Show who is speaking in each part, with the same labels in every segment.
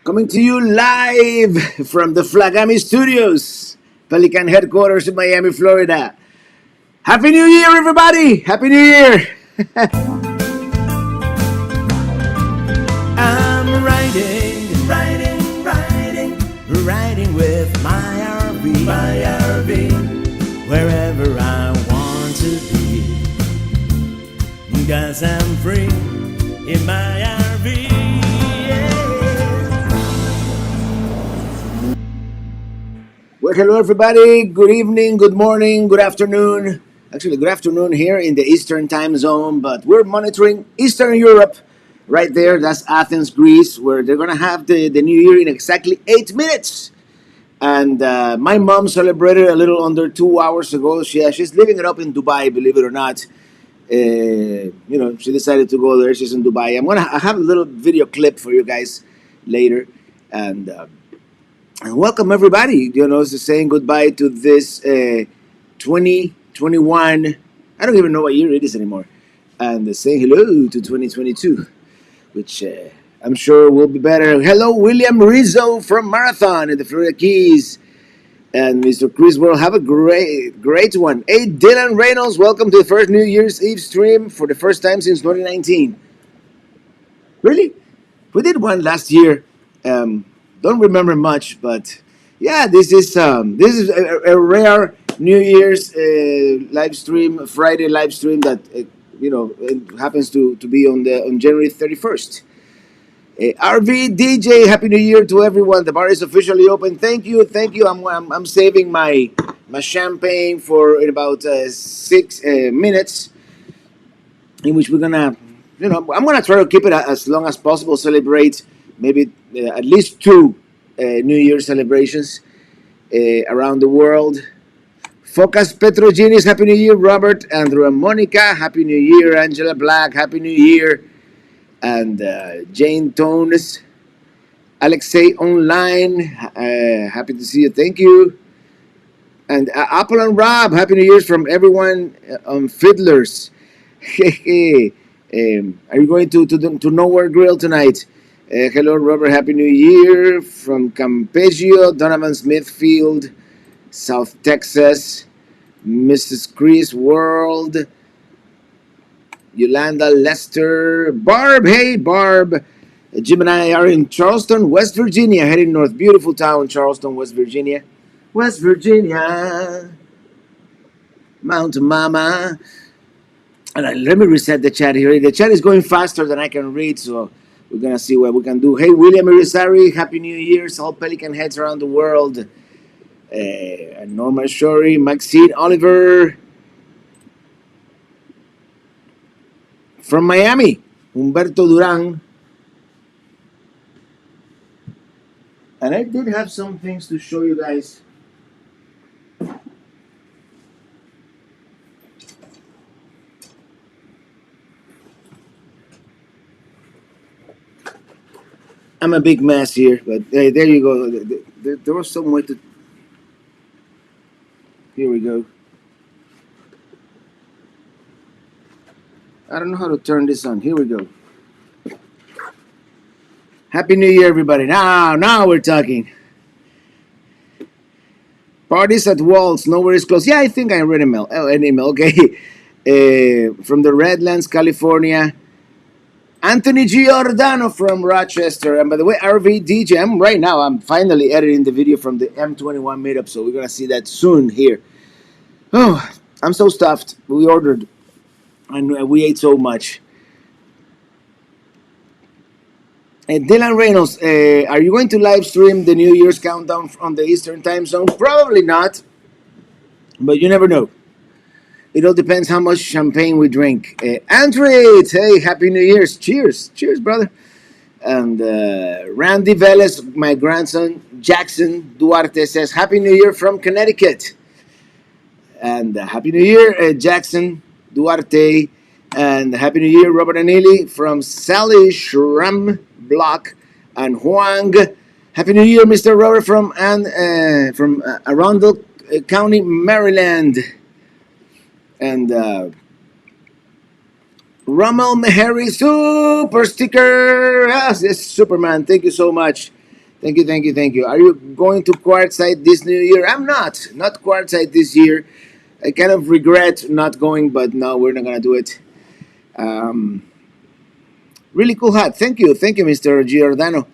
Speaker 1: Coming to you live from the Flagami Studios, Pelican headquarters in Miami, Florida. Happy New Year, everybody! Happy New Year! I'm riding with my RV, wherever I want to be. 'Cause I'm free in my RV. Well, hello everybody. Good evening, good morning, good afternoon. Actually, good afternoon here in the Eastern time zone, but we're monitoring Eastern Europe right there. That's Athens, Greece, where they're going to have the New Year in exactly 8 minutes. And my mom celebrated a little under 2 hours ago. She's living it up in Dubai, believe it or not. She decided to go there. She's in Dubai. I have a little video clip for you guys later. And welcome everybody. Saying goodbye to this 2021. I don't even know what year it is anymore. And saying hello to 2022, which I'm sure will be better. Hello, William Rizzo from Marathon in the Florida Keys. And Mr. Chris World, have a great one. Hey, Dylan Reynolds, welcome to the first New Year's Eve stream for the first time since 2019. Really? We did one last year. Don't remember much, but yeah, this is a rare New Year's live stream, Friday live stream that it happens to be on January 31st. RV DJ, Happy New Year to everyone. The bar is officially open. Thank you. I'm saving my champagne for in about 6 minutes, in which we're gonna, I'm gonna try to keep it as long as possible. Celebrate maybe at least 2 New Year celebrations around the world. Focus Petrogenis, Happy New Year. Robert, Andrew, and Monica, Happy New Year. Angela Black, Happy New Year. And Jane Tones, Alexei Online, happy to see you. Thank you. And Apple and Rob, Happy New Year's from everyone on Fiddlers. Are you going to Nowhere Grill tonight? Hello, Robert. Happy New Year from Campeggio, Donovan Smithfield, South Texas, Mrs. Chris World, Yolanda Lester, Barb. Hey, Barb. Jim and I are in Charleston, West Virginia, heading north. Beautiful town, Charleston, West Virginia. West Virginia, Mountain Mama. And let me reset the chat here. The chat is going faster than I can read, so we're going to see what we can do. Hey, William Irizarry, Happy New Year's. All Pelican heads around the world. Norma Shori, Maxine Oliver. From Miami, Humberto Duran. And I did have some things to show you guys. I'm a big mess here, but hey, there you go. There was some way to... Here we go. I don't know how to turn this on. Here we go. Happy New Year, everybody. Now we're talking. Parties at Waltz, nowhere is close. Yeah, I think I read an email. Okay. From the Redlands, California. Anthony Giordano from Rochester. And by the way, RV DJ, I'm finally editing the video from the M21 meetup, so we're going to see that soon here. Oh, I'm so stuffed. We ordered, and we ate so much. Dylan Reynolds, are you going to live stream the New Year's countdown on the Eastern time zone? Probably not, but you never know. It all depends how much champagne we drink. Andrew, hey, Happy New Year's. Cheers, brother. And Randy Velez, my grandson, Jackson Duarte says, Happy New Year from Connecticut. And Happy New Year, Jackson Duarte. And Happy New Year, Robert Anili from Sally Shram Block and Huang. Happy New Year, Mr. Robert from Arundel County, Maryland. And Rommel Meharry super sticker. Yes, Superman. Thank you so much. Thank you, thank you, thank you. Are you going to Quartzsite this new year? I'm not Quartzsite this year. I kind of regret not going, but no, we're not gonna do it. Um, really cool hat. Thank you, Mr. Giordano.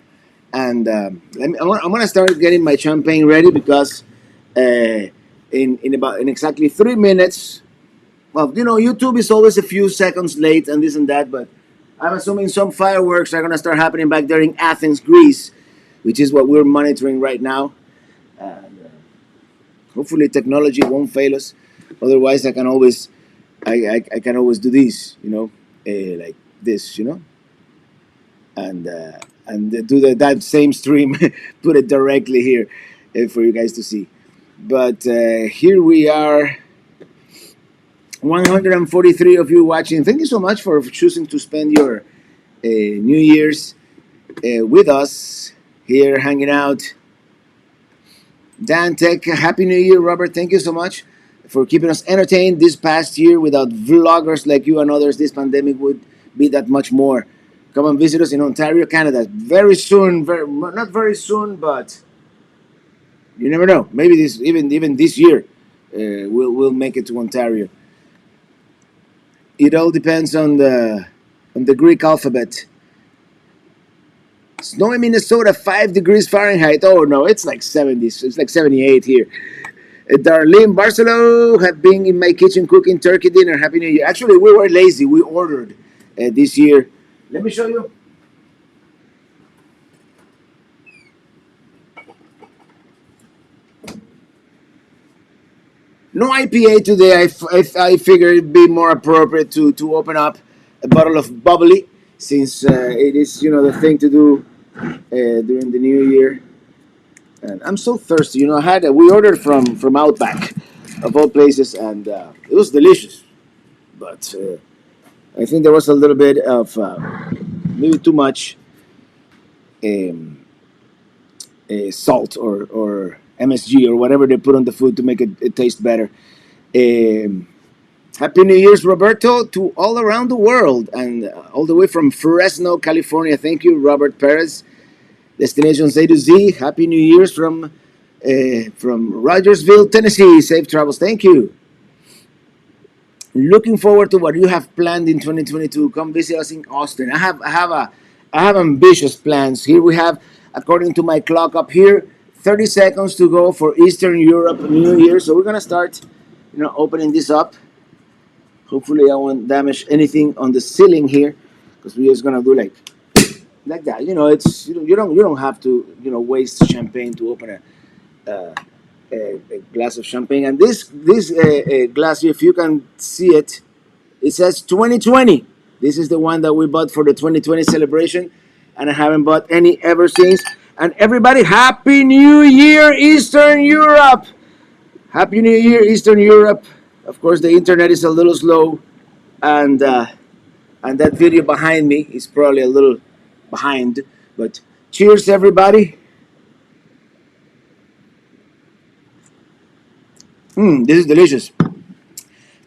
Speaker 1: And I'm gonna start getting my champagne ready because in exactly 3 minutes. Well, YouTube is always a few seconds late and this and that, but I'm assuming some fireworks are gonna start happening back there in Athens, Greece, which is what we're monitoring right now. And hopefully, technology won't fail us. Otherwise, I can always do this, like this, and do that same stream, put it directly here for you guys to see. But here we are, 143 of you watching. Thank you so much for choosing to spend your New Year's with us here, hanging out. Dan Tech, Happy New Year, Robert. Thank you so much for keeping us entertained this past year. Without vloggers like you and others, this pandemic would be that much more. Come and visit us in Ontario, Canada. Very soon, not very soon, but you never know. Maybe even this year, we'll make it to Ontario. It all depends on the Greek alphabet. Snow in Minnesota, 5 degrees Fahrenheit. Oh no, it's like 70. It's like 78 here. Darlene Barcelo have been in my kitchen cooking turkey dinner. Happy New Year. Actually, we were lazy. We ordered this year. Let me show you. No IPA today. I figured it'd be more appropriate to open up a bottle of bubbly, since it is the thing to do during the new year. And I'm so thirsty. We ordered from Outback, of all places, and it was delicious. But I think there was a little bit of maybe too much um, salt or MSG or whatever they put on the food to make it taste better. Um, Happy New Year's, Roberto, to all around the world and all the way from Fresno, California. Thank you, Robert Perez. Destinations A to Z. Happy New Year's from Rogersville, Tennessee. Safe travels. Thank you. Looking forward to what you have planned in 2022. Come visit us in Austin. I have ambitious plans. Here we have, according to my clock up here, 30 seconds to go for Eastern Europe New Year. So we're gonna start, opening this up. Hopefully, I won't damage anything on the ceiling here, because we're just gonna do like that. It's you don't have to waste champagne to open a glass of champagne. And this glass here, if you can see it, it says 2020. This is the one that we bought for the 2020 celebration, and I haven't bought any ever since. And everybody, Happy New Year, Eastern Europe! Happy New Year, Eastern Europe! Of course, the internet is a little slow, and that video behind me is probably a little behind. But cheers, everybody! This is delicious.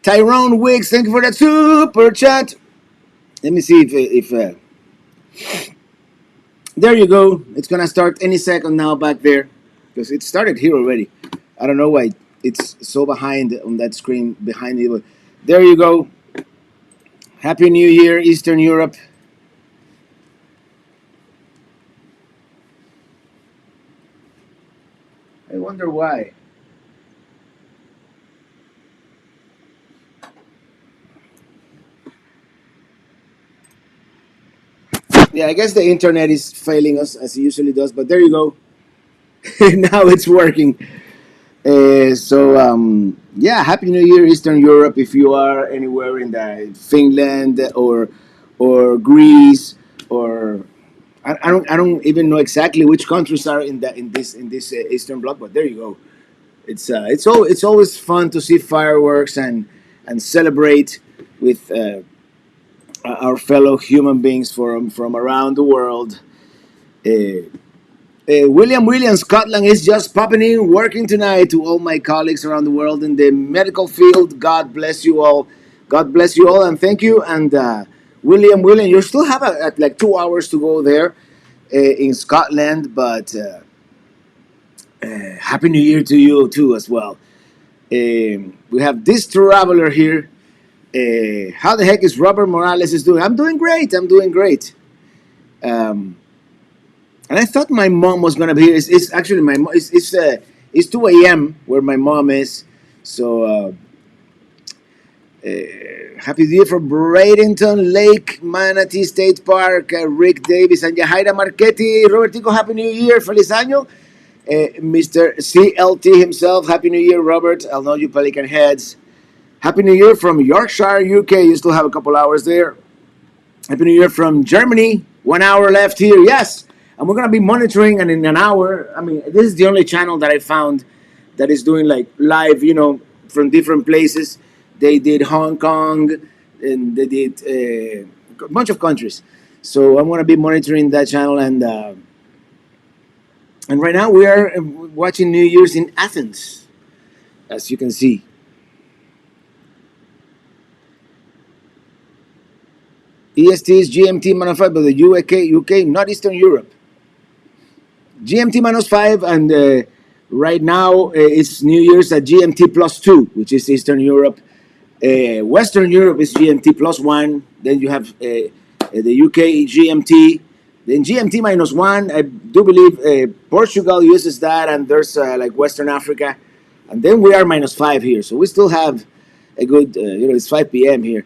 Speaker 1: Tyrone Wicks, thank you for that super chat. Let me see if there you go. It's gonna start any second now back there, because it started here already. I don't know why it's so behind on that screen behind me, but there you go. Happy New Year, Eastern Europe. I wonder why. Yeah, I guess the internet is failing us as it usually does, but there you go. Now it's working. Yeah, Happy New Year, Eastern Europe. If you are anywhere in the Finland or Greece, or I don't even know exactly which countries are in this Eastern Bloc, but there you go. It's always fun to see fireworks and celebrate with our fellow human beings from around the world. Uh, William Scotland is just popping in, working tonight. To all my colleagues around the world in the medical field, God bless you all. God bless you all, and thank you. And William, you still have like 2 hours to go there. in Scotland, but Happy New Year to you too as well. We have this traveler here. How the heck is Robert Morales is doing? I'm doing great. I'm doing great. Um, and I thought my mom was gonna be here. It's actually my mom. It's 2 a.m. where my mom is. So happy New Year from Bradenton Lake, Manatee State Park, Rick Davis and Yahaira Marchetti. Robertico, Happy New Year, feliz año. Mr. CLT himself, Happy New Year, Robert. I'll know you Pelican heads. Happy New Year from Yorkshire, UK. You still have a couple hours there. Happy New Year from Germany. 1 hour left here. Yes. And we're going to be monitoring, and in an hour, I mean, this is the only channel that I found that is doing like live, from different places. They did Hong Kong, and they did a bunch of countries. So I'm going to be monitoring that channel, and right now we are watching New Year's in Athens, as you can see. EST is GMT -5, but the UK, not Eastern Europe. GMT -5, and right now it's New Year's at GMT +2, which is Eastern Europe. Western Europe is GMT +1. Then you have the UK GMT. Then GMT -1. I do believe Portugal uses that, and there's like Western Africa. And then we are -5 here. So we still have a good, it's 5 p.m. here.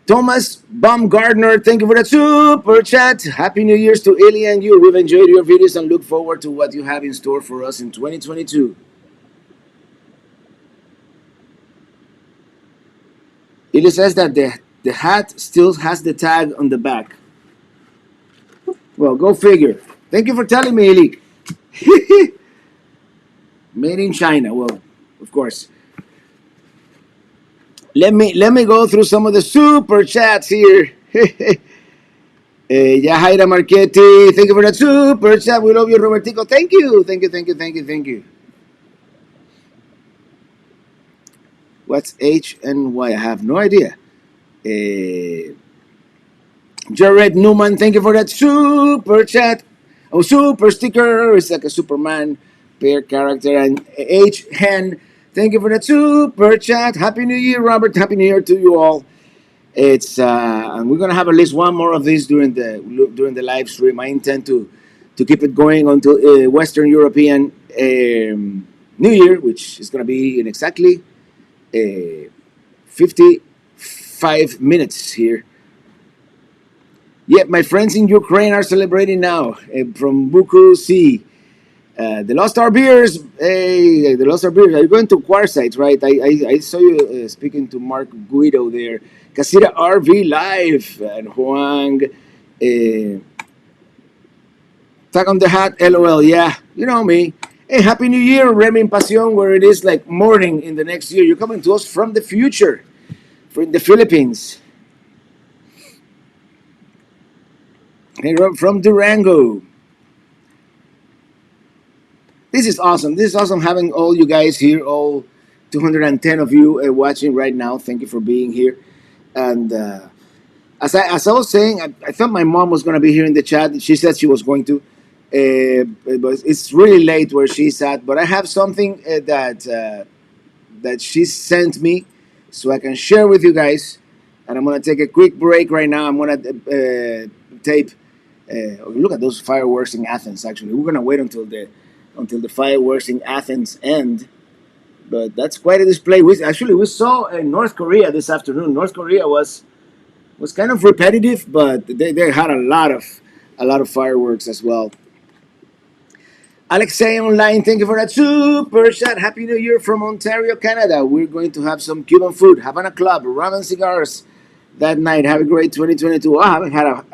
Speaker 1: Thomas Baumgardner, thank you for that super chat. Happy New Year's to Ilya and you. We've enjoyed your videos and look forward to what you have in store for us in 2022. Ilya says that the hat still has the tag on the back. Well, go figure. Thank you for telling me, Ilya. Made in China. Well, of course. Let me go through some of the super chats here. Yahaira Marchetti, thank you for that super chat. We love you, Robertico. Thank you. What's H and Y? I have no idea. Jared Newman, thank you for that super chat. Oh, super sticker. It's like a Superman pair character. And H Hen, thank you for that super chat. Happy New Year, Robert. Happy New Year to you all. It's and we're gonna have at least one more of these during the live stream. I intend to keep it going until Western European New Year, which is gonna be in exactly 55 minutes here. Yeah, my friends in Ukraine are celebrating now from Buku C. The Lost Our Beers. Hey, the Lost Our Beers. Are you going to Quartzite, right? I saw you speaking to Mark Guido there. Casita RV Live and Juan. Tag on the hat, LOL. Yeah, you know me. Hey, Happy New Year, Remy Pasión, where it is like morning in the next year. You're coming to us from the future, from the Philippines. Hey, from Durango. This is awesome. This is awesome having all you guys here, all 210 of you watching right now. Thank you for being here. And as I was saying, I thought my mom was going to be here in the chat. She said she was going to. But it's really late where she's at. But I have something that she sent me so I can share with you guys. And I'm going to take a quick break right now. I'm going to tape. Look at those fireworks in Athens, actually. We're going to wait until the fireworks in Athens end. But that's quite a display. We saw North Korea this afternoon. North Korea was kind of repetitive, but they had a lot of fireworks as well. Alexei Online, thank you for that super chat. Happy New Year from Ontario, Canada. We're going to have some Cuban food, Havana Club, rum and cigars that night. Have a great 2022. I haven't had a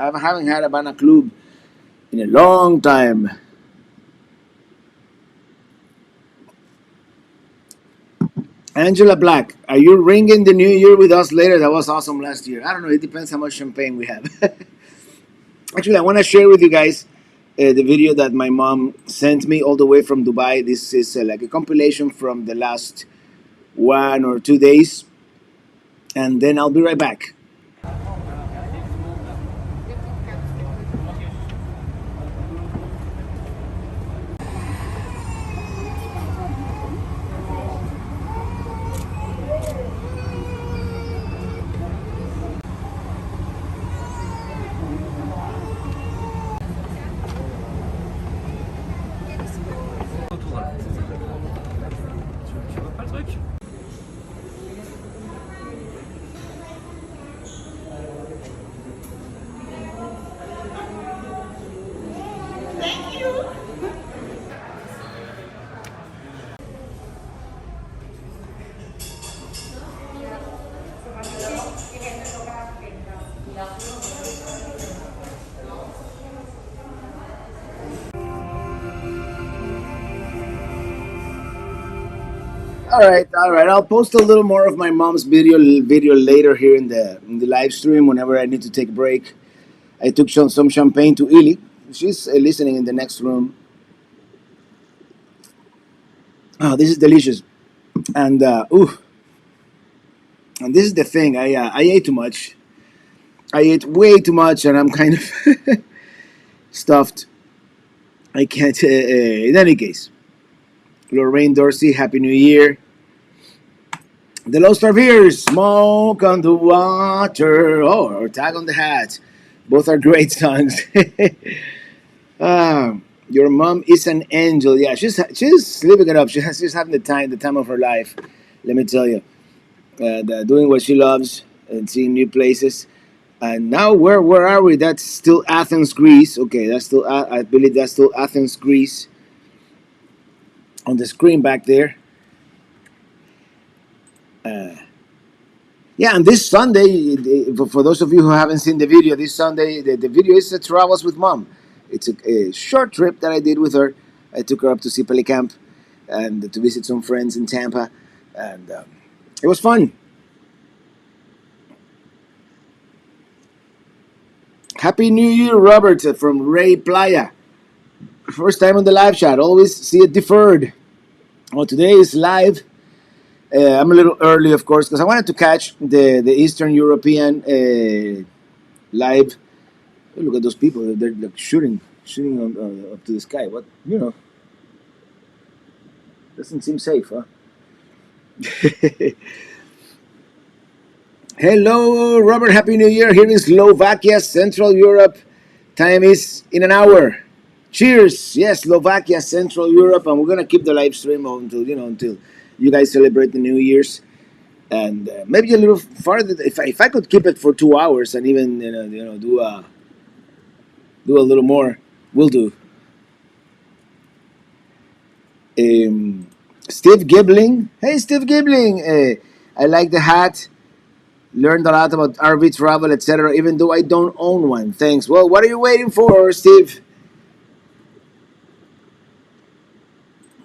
Speaker 1: Havana Club in a long time. Angela Black, are you ringing the new year with us later? That was awesome last year. I don't know. It depends how much champagne we have. Actually, I want to share with you guys the video that my mom sent me all the way from Dubai. This is like a compilation from the last 1 or 2 days. And then I'll be right back. All right. I'll post a little more of my mom's video later here in the live stream whenever I need to take a break. I took some champagne to Ili. She's listening in the next room. Oh, this is delicious. And ooh, and this is the thing. I ate too much. I ate way too much, and I'm kind of stuffed. I can't. In any case, Lorraine Dorsey, Happy New Year. The Lost Starveers, Smoke on the Water, or Tag on the Hat. Both are great songs. Ah, your mom is an angel. Yeah, she's living it up. She's having the time of her life. Let me tell you, doing what she loves and seeing new places. And now where are we? That's still Athens, Greece. Okay, that's still I believe that's still Athens, Greece on the screen back there. Uh, yeah, and this Sunday, for those of you who haven't seen the video, this Sunday the video is Travels with Mom. It's a short trip that I did with her. I took her up to see Camp and to visit some friends in Tampa, and it was fun. Happy New Year, Robert, from Ray Playa. First time on the live chat. Always see it deferred. Well, today is live. I'm a little early, of course, because I wanted to catch the Eastern European live. Oh, look at those people. They're like shooting up to the sky. What, doesn't seem safe, huh? Hello, Robert. Happy New Year. Here in Slovakia, Central Europe. Time is in an hour. Cheers. Yes, Slovakia, Central Europe, and we're gonna keep the live stream until you guys celebrate the New Year's, and maybe a little farther. If I could keep it for 2 hours and even do a little more, we'll do. Steve Gibling. Hey, Steve Gibling. I like the hat. Learned a lot about RV travel, etc. Even though I don't own one. Thanks. Well, what are you waiting for, Steve?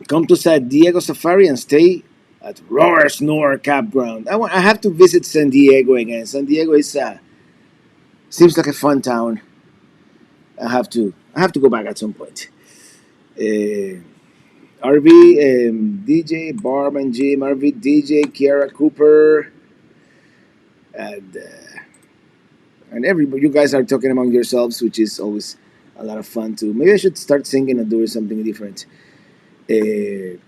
Speaker 1: Come to San Diego Safari and stay at Roar Snore Campground. I have to visit San Diego again. San Diego is seems like a fun town. I have to go back at some point. RV DJ Barb and Jim, RV DJ Kiara Cooper, and everybody. You guys are talking among yourselves, which is always a lot of fun too. Maybe I should start singing and doing something different. Dylan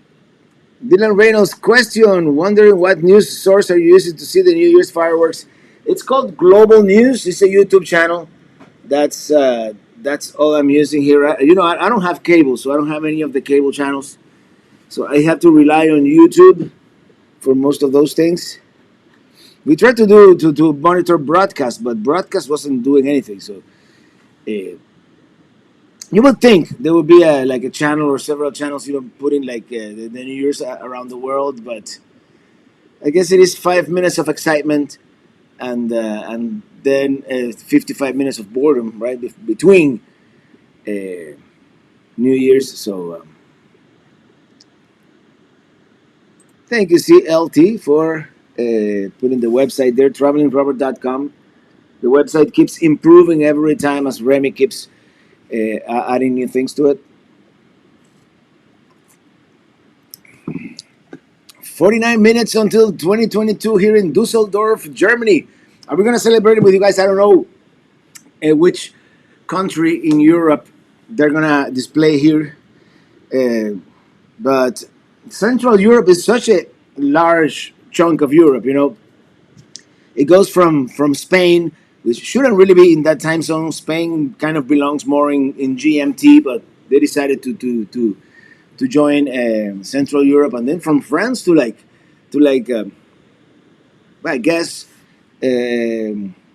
Speaker 1: Reynolds question, wondering what news source are you using to see the New Year's fireworks? It's called Global News. It's a YouTube channel. That's all I'm using here. I don't have cable, so I don't have any of the cable channels. So I have to rely on YouTube for most of those things. We tried to monitor broadcast, but broadcast wasn't doing anything. So you would think there would be like a channel or several channels, putting like the New Year's around the world, but I guess it is 5 minutes of excitement and then 55 minutes of boredom, right, between New Year's. So thank you, CLT, for putting the website there, travelingrobert.com. The website keeps improving every time as Remy keeps adding new things to it. 49 minutes until 2022 here in Dusseldorf, Germany. Are we going to celebrate it with you guys? I don't know which country in Europe they're going to display here. But Central Europe is such a large chunk of Europe, It goes from Spain, which shouldn't really be in that time zone. Spain kind of belongs more in GMT, but they decided to join Central Europe, and then from France to I guess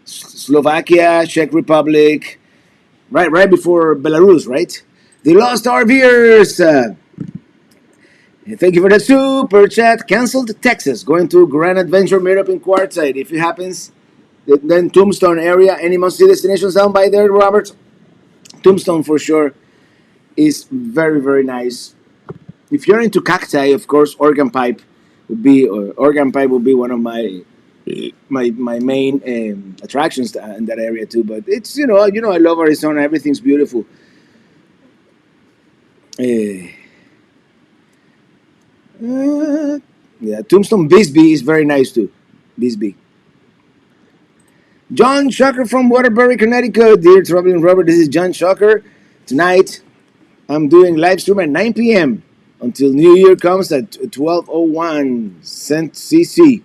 Speaker 1: Slovakia, Czech Republic, right before Belarus, right? The Lost RVers. Thank you for the super chat. Cancelled Texas, going to Grand Adventure Meetup in Quartzsite. If it happens, then Tombstone area. Any must-see destinations down by there, Robert? Tombstone for sure is very, very nice. If you're into cacti, of course, organ pipe would be, or organ pipe would be one of my main attractions in that area too. But it's I love Arizona. Everything's beautiful. Uh, yeah, Tombstone Bisbee is very nice too. Bisbee. John Shucker from Waterbury, Connecticut. Dear Traveling Robert, this is John Shucker. Tonight, I'm doing live stream at 9 p.m. until New Year comes at 12:01 Cent CC.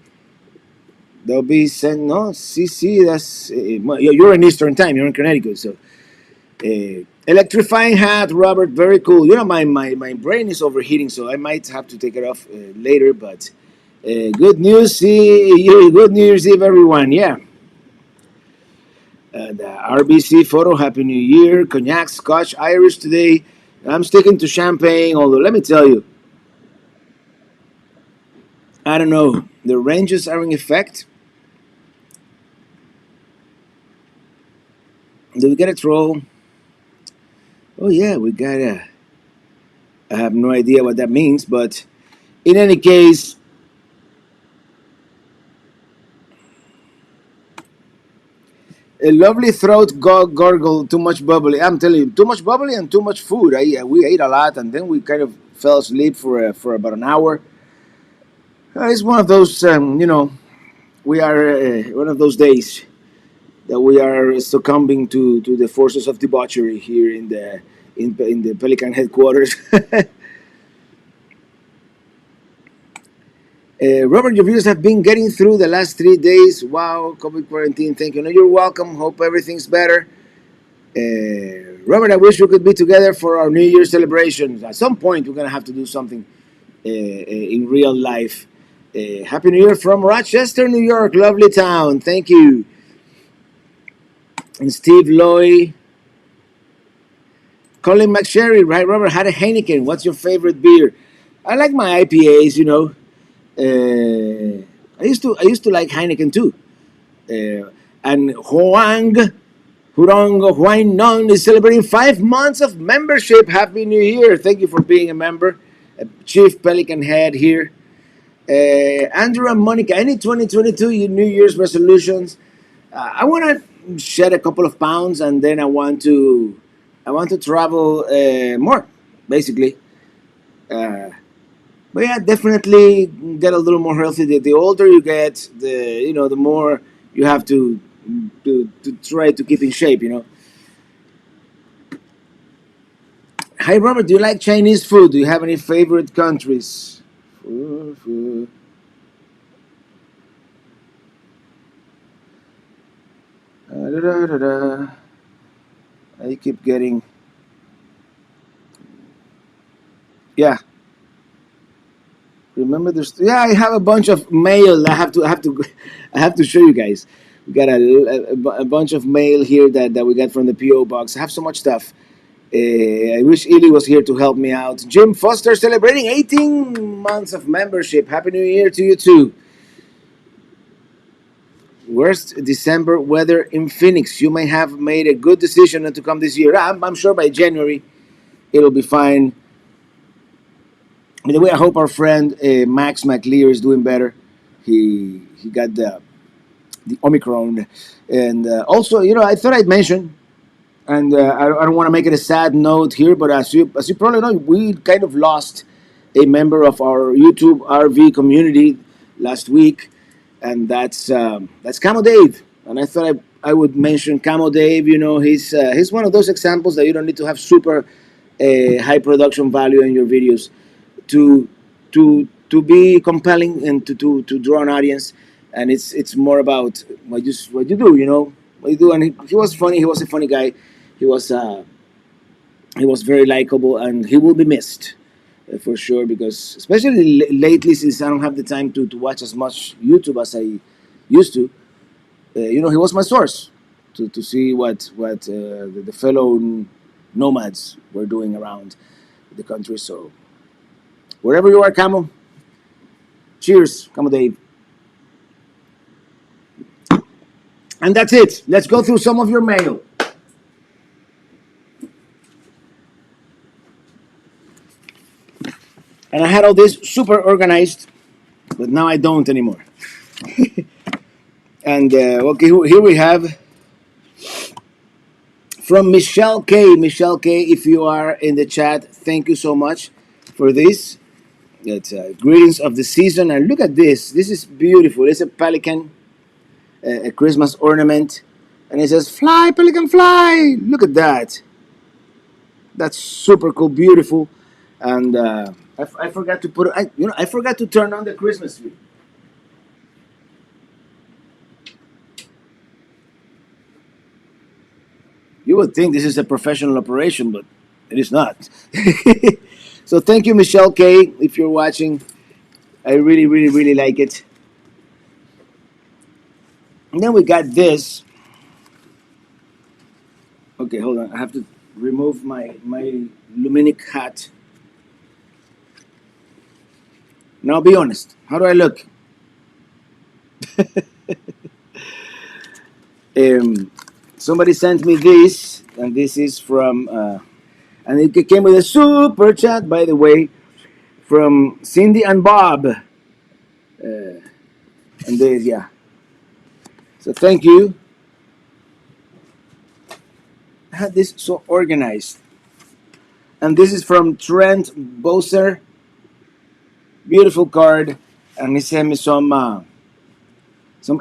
Speaker 1: There'll be Cent, no, CC, that's, well, you're in Eastern Time, you're in Connecticut, so. Electrifying hat, Robert, very cool. My brain is overheating, so I might have to take it off later, but good news, good New Year's Eve, everyone, yeah. The RBC photo, Happy New Year. Cognac, Scotch, Irish today. I'm sticking to champagne, although let me tell you, I don't know. The ranges are in effect. Do we get a troll? Oh, yeah, we got a. I have no idea what that means, but in any case, a lovely throat gargle, too much bubbly. I'm telling you, too much bubbly and too much food. We ate a lot, and then we kind of fell asleep for about an hour. It's one of those, we are one of those days that we are succumbing to the forces of debauchery here in the Pelican headquarters. Robert, your viewers have been getting through the last 3 days. Wow, COVID quarantine. Thank you. No, you're welcome. Hope everything's better. Robert, I wish we could be together for our New Year's celebrations. At some point, we're gonna have to do something in real life. Happy New Year from Rochester, New York, lovely town. Thank you. And Steve Loy, Colin McSherry, right? Robert, had a Heineken. What's your favorite beer? I like my IPAs. I used to like Heineken too. And Huang Non is celebrating 5 months of membership. Happy New Year! Thank you for being a member. Chief Pelican Head here. Andrew and Monica, any 2022 New Year's resolutions? I want to shed a couple of pounds, and then I want to travel more, basically. Uh, but yeah, definitely get a little more healthy. The older you get, the more you have to try to keep in shape. Hi, Robert. Do you like Chinese food? Do you have any favorite countries? Food. Da-da-da-da. I keep getting, yeah. Remember this? Yeah, I have a bunch of mail. I have to show you guys. We got a bunch of mail here that we got from the PO box. I have so much stuff. I wish Ely was here to help me out. Jim Foster celebrating 18 months of membership. Happy New Year to you too. Worst December weather in Phoenix. You may have made a good decision not to come this year. I'm sure by January it'll be fine. Anyway, I hope our friend Max McLear is doing better. He got the Omicron, and also, I thought I'd mention, and I don't want to make it a sad note here, but as you probably know, we kind of lost a member of our YouTube RV community last week, and that's Camo Dave. And I thought I would mention Camo Dave. He's one of those examples that you don't need to have super high production value in your videos to be compelling and to draw an audience, and it's more about what you do, what you do. And he was funny. He was a funny guy. He was he was very likable, and he will be missed for sure, because especially lately, since I don't have the time to watch as much YouTube as I used to. He was my source to see what the fellow nomads were doing around the country. So wherever you are, Camo, cheers, Camo Dave. And that's it. Let's go through some of your mail. And I had all this super organized. but now I don't anymore. And okay, here we have from Michelle K. Michelle K, if you are in the chat, thank you so much for this. It's greetings of the season, and look at this. This is beautiful. It's a pelican, a Christmas ornament, and it says "Fly, pelican, fly." Look at that. That's super cool, beautiful, and I forgot to put. I forgot to turn on the Christmas tree. You would think this is a professional operation, but it is not. So thank you, Michelle K. If you're watching, I really, really, really like it. And then we got this. Okay, hold on. I have to remove my luminic hat. Now, be honest. How do I look? Somebody sent me this, and this is from, and it came with a super chat, by the way, from Cindy and Bob. And this, yeah. So thank you. I had this so organized. And this is from Trent Boser. Beautiful card. And he sent me some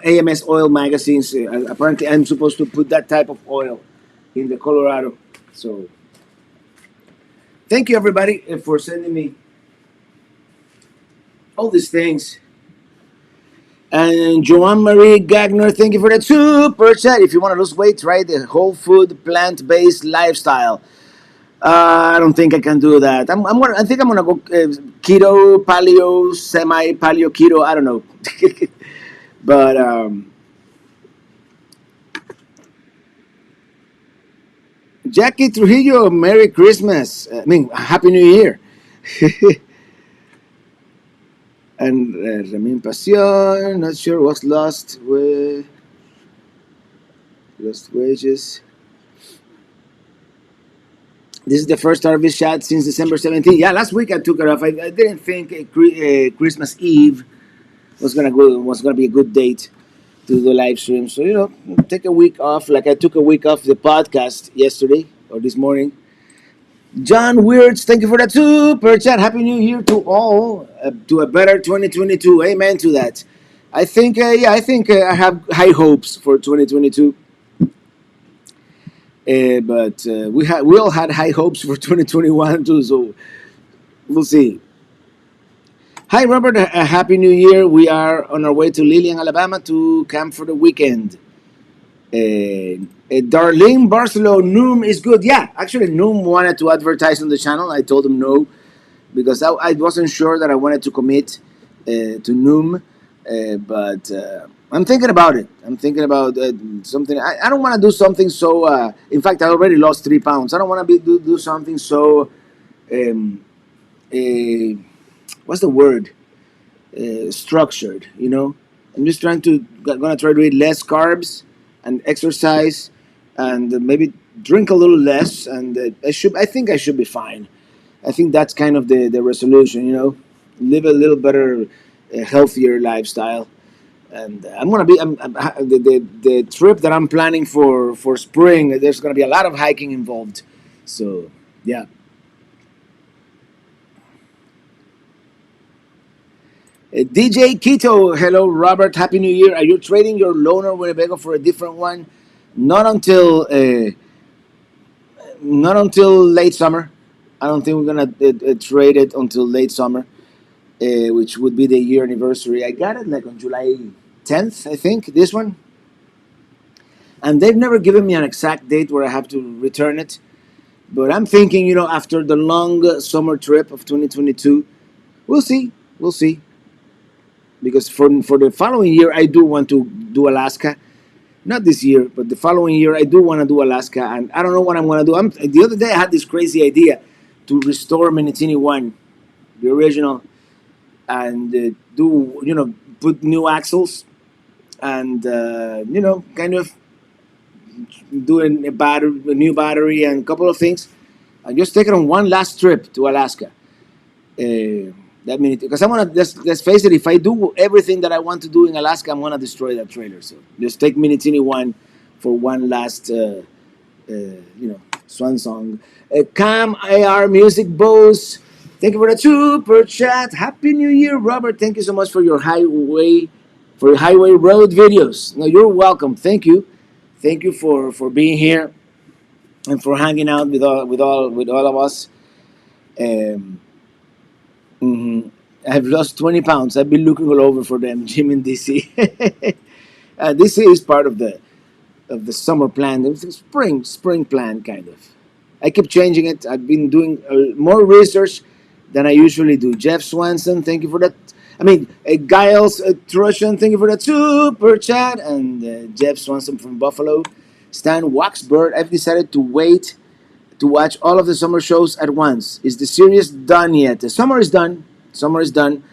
Speaker 1: AMS oil magazines. Apparently, I'm supposed to put that type of oil in the Colorado. So, thank you everybody for sending me all these things. And Joanne Marie Gagner, thank you for that super chat. If you want to lose weight, try the whole food, plant-based lifestyle. I don't think I can do that. I think I'm gonna go keto, paleo, semi-paleo, keto. I don't know. But Jackie Trujillo, Merry Christmas. I mean, Happy New Year. And Ramin Pasión, not sure what's lost with lost wages. This is the first harvest shot since December 17th. Yeah, last week I took it off. I didn't think Christmas Eve was gonna be a good date to the live stream. So take a week off. Like I took a week off the podcast yesterday or this morning. John Weirds, thank you for that super chat. Happy New Year to all. To a better 2022. Amen to that. I think I have high hopes for 2022. But we all had high hopes for 2021 too. So we'll see. Hi Robert, a happy New Year. We are on our way to Lillian, Alabama to camp for the weekend. Darlene Barcelo, Noom is good. Yeah, actually, Noom wanted to advertise on the channel. I told him no because I wasn't sure that I wanted to commit to Noom. But I'm thinking about it. I'm thinking about something. I don't want to do something so. In fact, I already lost 3 pounds. I don't want to do something so. Uh, what's the word? Structured. I'm just gonna try to eat less carbs and exercise, and maybe drink a little less, and I think I should be fine. I think that's kind of the resolution, live a little better, healthier lifestyle. And the trip that I'm planning for spring. There's gonna be a lot of hiking involved, so yeah. DJ Quito, hello Robert, happy New Year. Are you trading your loaner Winnebago for a different one? Not until late summer. I don't think we're gonna trade it until late summer, which would be the year anniversary. I got it like on July 10th, I think. This one, and they've never given me an exact date where I have to return it. But I'm thinking, after the long summer trip of 2022, we'll see. We'll see. Because for the following year, I do want to do Alaska. Not this year, but the following year, I do want to do Alaska, and I don't know what I'm going to do. The other day, I had this crazy idea to restore Minitini I, the original, and put new axles, and kind of doing a new battery and a couple of things, and just take it on one last trip to Alaska. That Minitini, because I want to, let's face it, if I do everything that I want to do in Alaska, I'm gonna destroy that trailer. So just take Minitini one for one last, swan song. Cam AR Music Bose, thank you for the super chat. Happy New Year, Robert. Thank you so much for your highway road videos. No, you're welcome. Thank you for being here and for hanging out with all of us. Um, mhm. I've lost 20 pounds. I've been looking all over for them, gym in DC. DC is part of the summer plan, the spring plan kind of. I keep changing it. I've been doing more research than I usually do. Jeff Swanson, thank you for that. I mean, Giles Trushan, thank you for that super chat. And Jeff Swanson from Buffalo. Stan Waxbird, I've decided to wait to watch all of the summer shows at once. Is the series done yet? The summer is done. Summer is done.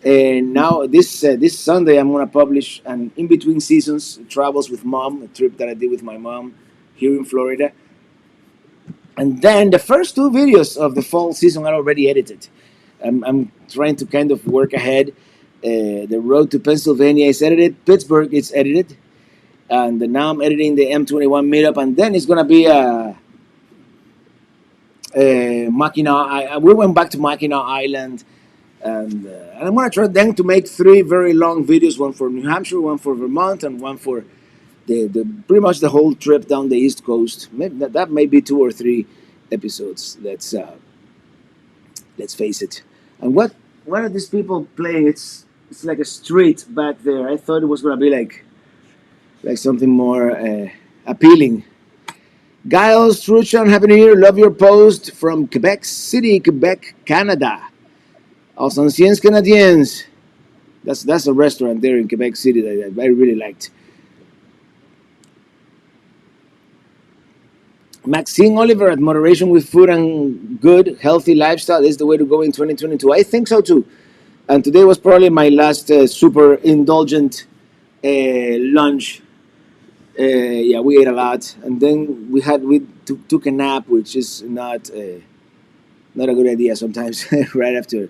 Speaker 1: And now this Sunday I'm gonna publish an in between seasons travels with mom, a trip that I did with my mom here in Florida. And then the first two videos of the fall season are already edited. I'm trying to kind of work ahead. The road to Pennsylvania is edited. Pittsburgh is edited, and now I'm editing the M21 meetup, and then it's gonna be Mackinac. We went back to Mackinac Island. And I'm gonna try then to make three very long videos: one for New Hampshire, one for Vermont, and one for the pretty much the whole trip down the East Coast. Maybe that may be 2 or 3 episodes. Let's face it. And what are these people playing? It's like a street back there. I thought it was gonna be like something more appealing. Giles Truchon, Happy New Year. Love your post from Quebec City, Quebec, Canada. Aux Anciens Canadiens. That's a restaurant there in Quebec City that I really liked. Maxine Oliver at Moderation with Food and Good Healthy Lifestyle is the way to go in 2022. I think so too. And today was probably my last super indulgent lunch. Yeah, we ate a lot, and then we took a nap, which is not a good idea sometimes. Right after.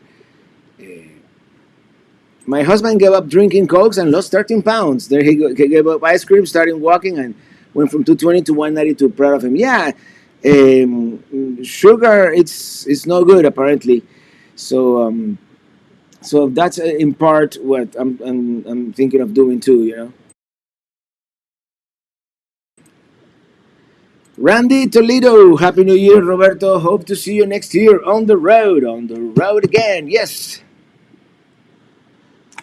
Speaker 1: My husband gave up drinking cokes and lost 13 pounds. There he gave up ice cream, started walking, and went from 220 to 192. Proud of him. Yeah, sugar it's no good apparently. So that's in part what I'm thinking of doing too. Randy Toledo, Happy New Year, Roberto. Hope to see you next year on the road. On the road again. Yes.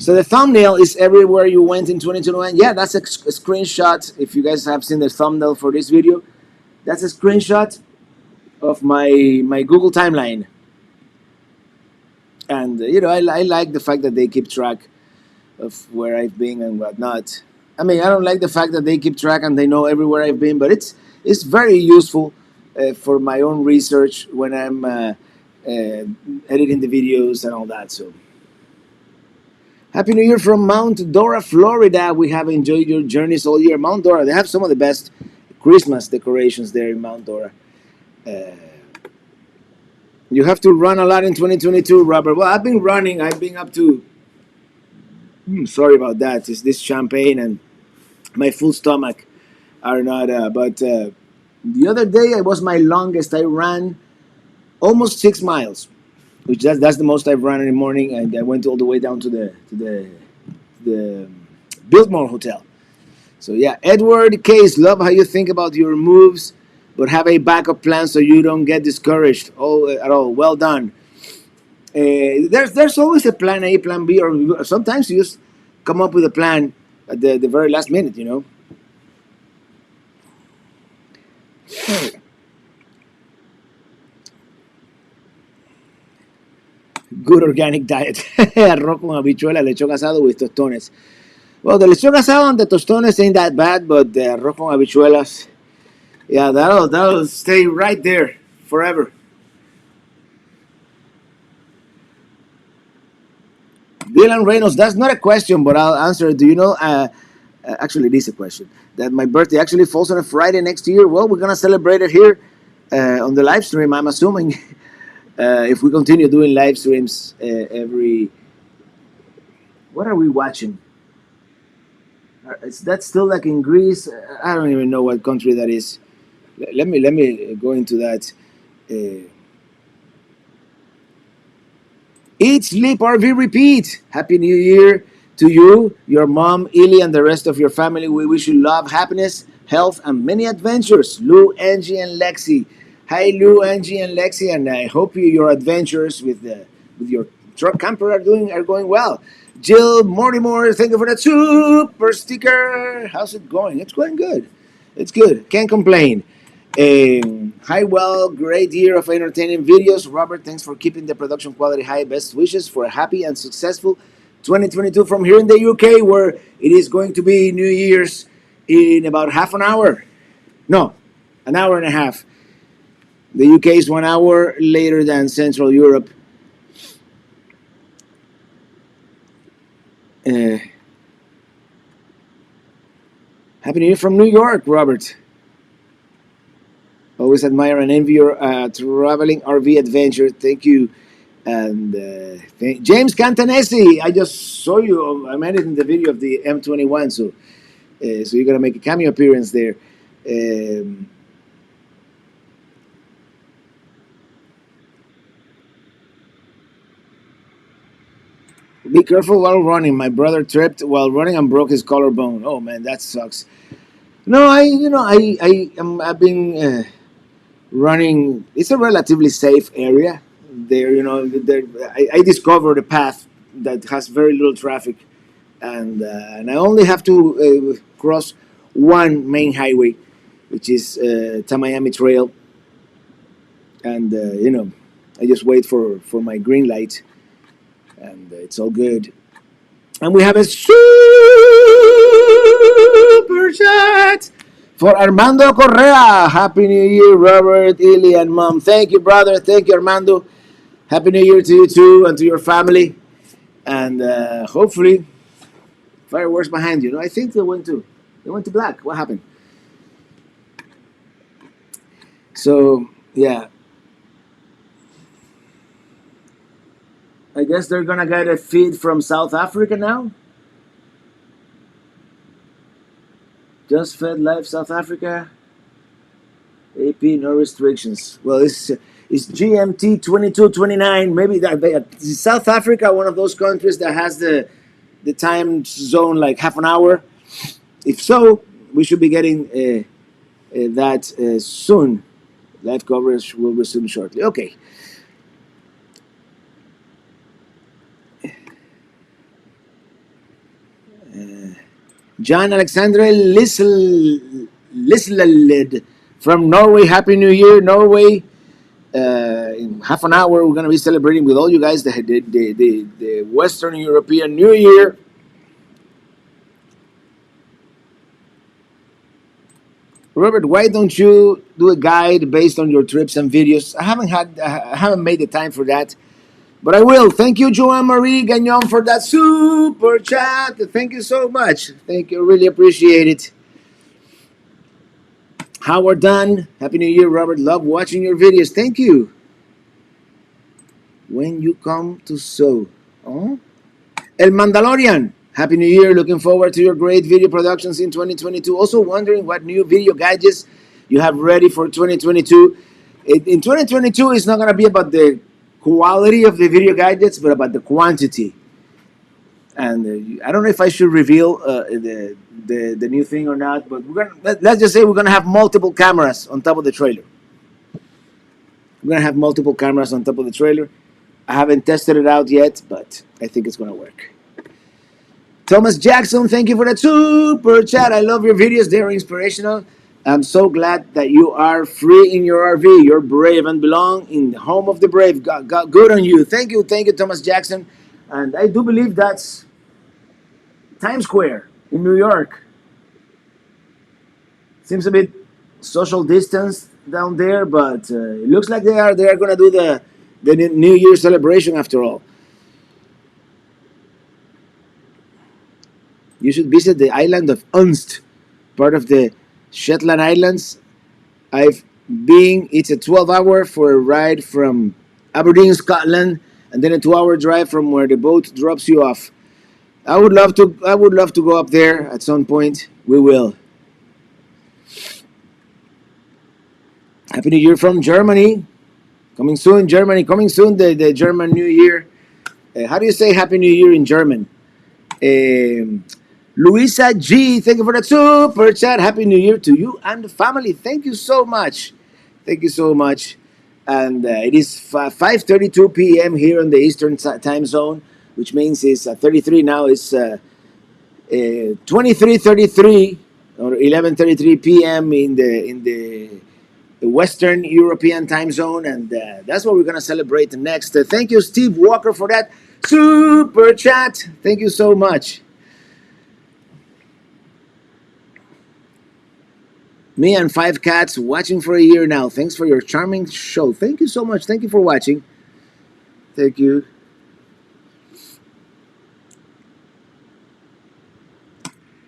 Speaker 1: So the thumbnail is everywhere you went in 2021. Yeah, that's a screenshot. If you guys have seen the thumbnail for this video, that's a screenshot of my Google timeline. And I like the fact that they keep track of where I've been and whatnot. I mean, I don't like the fact that they keep track and they know everywhere I've been, but it's very useful for my own research when I'm editing the videos and all that. So. Happy New Year from Mount Dora, Florida. We have enjoyed your journeys all year. Mount Dora, they have some of the best Christmas decorations there in Mount Dora. You have to run a lot in 2022, Robert. Well, I've been running. I've been up to... sorry about that. It's this champagne and my full stomach are not... but the other day, it was my longest. I ran almost 6 miles. Which that's the most I've run in the morning, and I went all the way down to the Biltmore Hotel. So yeah, Edward Case, love how you think about your moves, but have a backup plan so you don't get discouraged at all. Well done. There's always a plan A, plan B, or sometimes you just come up with a plan at the very last minute. Good organic diet. Arroz con habichuela, lechón asado with tostones. Well, the lechón asado and the tostones ain't that bad, but the arroz con habichuelas, yeah, that'll stay right there forever. Dylan Reynolds, that's not a question, but I'll answer it. Do you know? Actually, it is a question. That my birthday actually falls on a Friday next year. Well, we're gonna celebrate it here on the live stream, I'm assuming. If we continue doing live streams every, what are we watching? Is that still like in Greece? I don't even know what country that is. Let me go into that. Uh, Eat, sleep, RV, repeat. Happy New Year to you, your mom, Ili, and the rest of your family. We wish you love, happiness, health, and many adventures. Lou, Angie, and Lexi. Hi, Lou, Angie, and Lexi, and I hope your adventures with your truck camper are going well. Jill Mortimer, thank you for that super sticker. How's it going? It's going good. It's good. Can't complain. Hi, well, great year of entertaining videos. Robert, thanks for keeping the production quality high. Best wishes for a happy and successful 2022 from here in the UK, where it is going to be New Year's in about half an hour. No, an hour and a half. The UK is 1 hour later than Central Europe. Happy New Year from New York, Robert. Always admire and envy your traveling RV adventure. Thank you. And James Cantanesi, I just saw you. I made it in the video of the M21, so you're gonna make a cameo appearance there. Be careful while running. My brother tripped while running and broke his collarbone. Oh man, that sucks. No, I've been running. It's a relatively safe area. I discovered a path that has very little traffic, and I only have to cross one main highway, which is Tamiami Trail, and I just wait for my green light, and it's all good. And we have a super chat for Armando Correa. Happy New Year, Robert, Ili, and Mom. Thank you, brother. Thank you, Armando. Happy New Year to you too and to your family. And hopefully, fireworks behind you. No, I think they went to black. What happened? So yeah, I guess they're gonna get a feed from South Africa now. Just fed live South Africa. AP no restrictions. Well, it's GMT 22:29. Maybe is South Africa one of those countries that has the time zone like half an hour. If so, we should be getting that soon. Live coverage will resume shortly. Okay. John Alexandre Lislelid from Norway. Happy New Year, Norway. In half an hour, we're going to be celebrating with all you guys the Western European New Year. Robert, why don't you do a guide based on your trips and videos? I haven't made the time for that, but I will. Thank you, Joanne Marie Gagnon, for that super chat. Thank you so much. Thank you. Really appreciate it. Howard Dunn. Happy New Year, Robert. Love watching your videos. Thank you. When you come to sew. Oh? El Mandalorian. Happy New Year. Looking forward to your great video productions in 2022. Also wondering what new video gadgets you have ready for 2022. In 2022, it's not going to be about the quality of the video gadgets, but about the quantity. And I don't know if I should reveal the new thing or not, but let's just say we're gonna have multiple cameras on top of the trailer. We're gonna have multiple cameras on top of the trailer. I haven't tested it out yet, but I think it's gonna work. Thomas Jackson, thank you for that super chat. I love your videos; they're inspirational. I'm so glad that you are free in your RV. You're brave and belong in the home of the brave. God, good on you. Thank you, Thomas Jackson. And I do believe that's Times Square in New York. Seems a bit social distance down there, but it looks like they are going to do the New Year celebration after all. You should visit the island of Unst, part of the Shetland Islands. It's a 12-hour for a ride from Aberdeen, Scotland, and then a 2-hour drive from where the boat drops you off. I would love to. I would love to go up there at some point. We will. Happy New Year from Germany. Coming soon, Germany. Coming soon, the German New Year. How do you say Happy New Year in German? Um, Luisa G, thank you for that super chat. Happy New Year to you and the family. Thank you so much. Thank you so much. And it is 5:32 p.m. here on the Eastern time zone, which means it's 33 now. It's 23:33 or 11:33 p.m. in the Western European time zone, and that's what we're gonna celebrate next. Thank you, Steve Walker, for that super chat. Thank you so much. Me and 5 cats watching for a year now. Thanks for your charming show. Thank you so much. Thank you for watching. Thank you.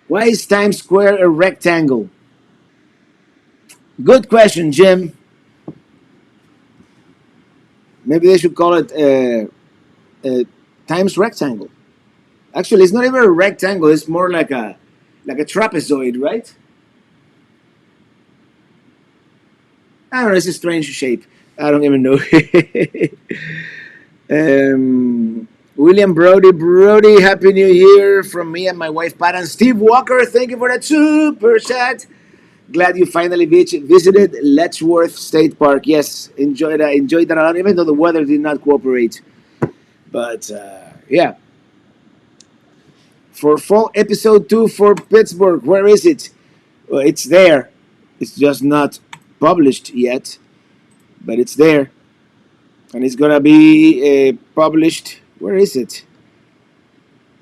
Speaker 1: Why is Times Square a rectangle? Good question, Jim. Maybe they should call it Times Rectangle. Actually, it's not even a rectangle. It's more like a trapezoid, right? I don't know. It's a strange shape. I don't even know. William Brody, Happy New Year from me and my wife Pat and Steve Walker. Thank you for that super chat. Glad you finally visited Letchworth State Park. Yes, enjoyed that a lot, even though the weather did not cooperate. But yeah, for fall episode 2 for Pittsburgh, where is it? Well, it's there. It's just not published yet, but it's there, and it's gonna be published. Where is it?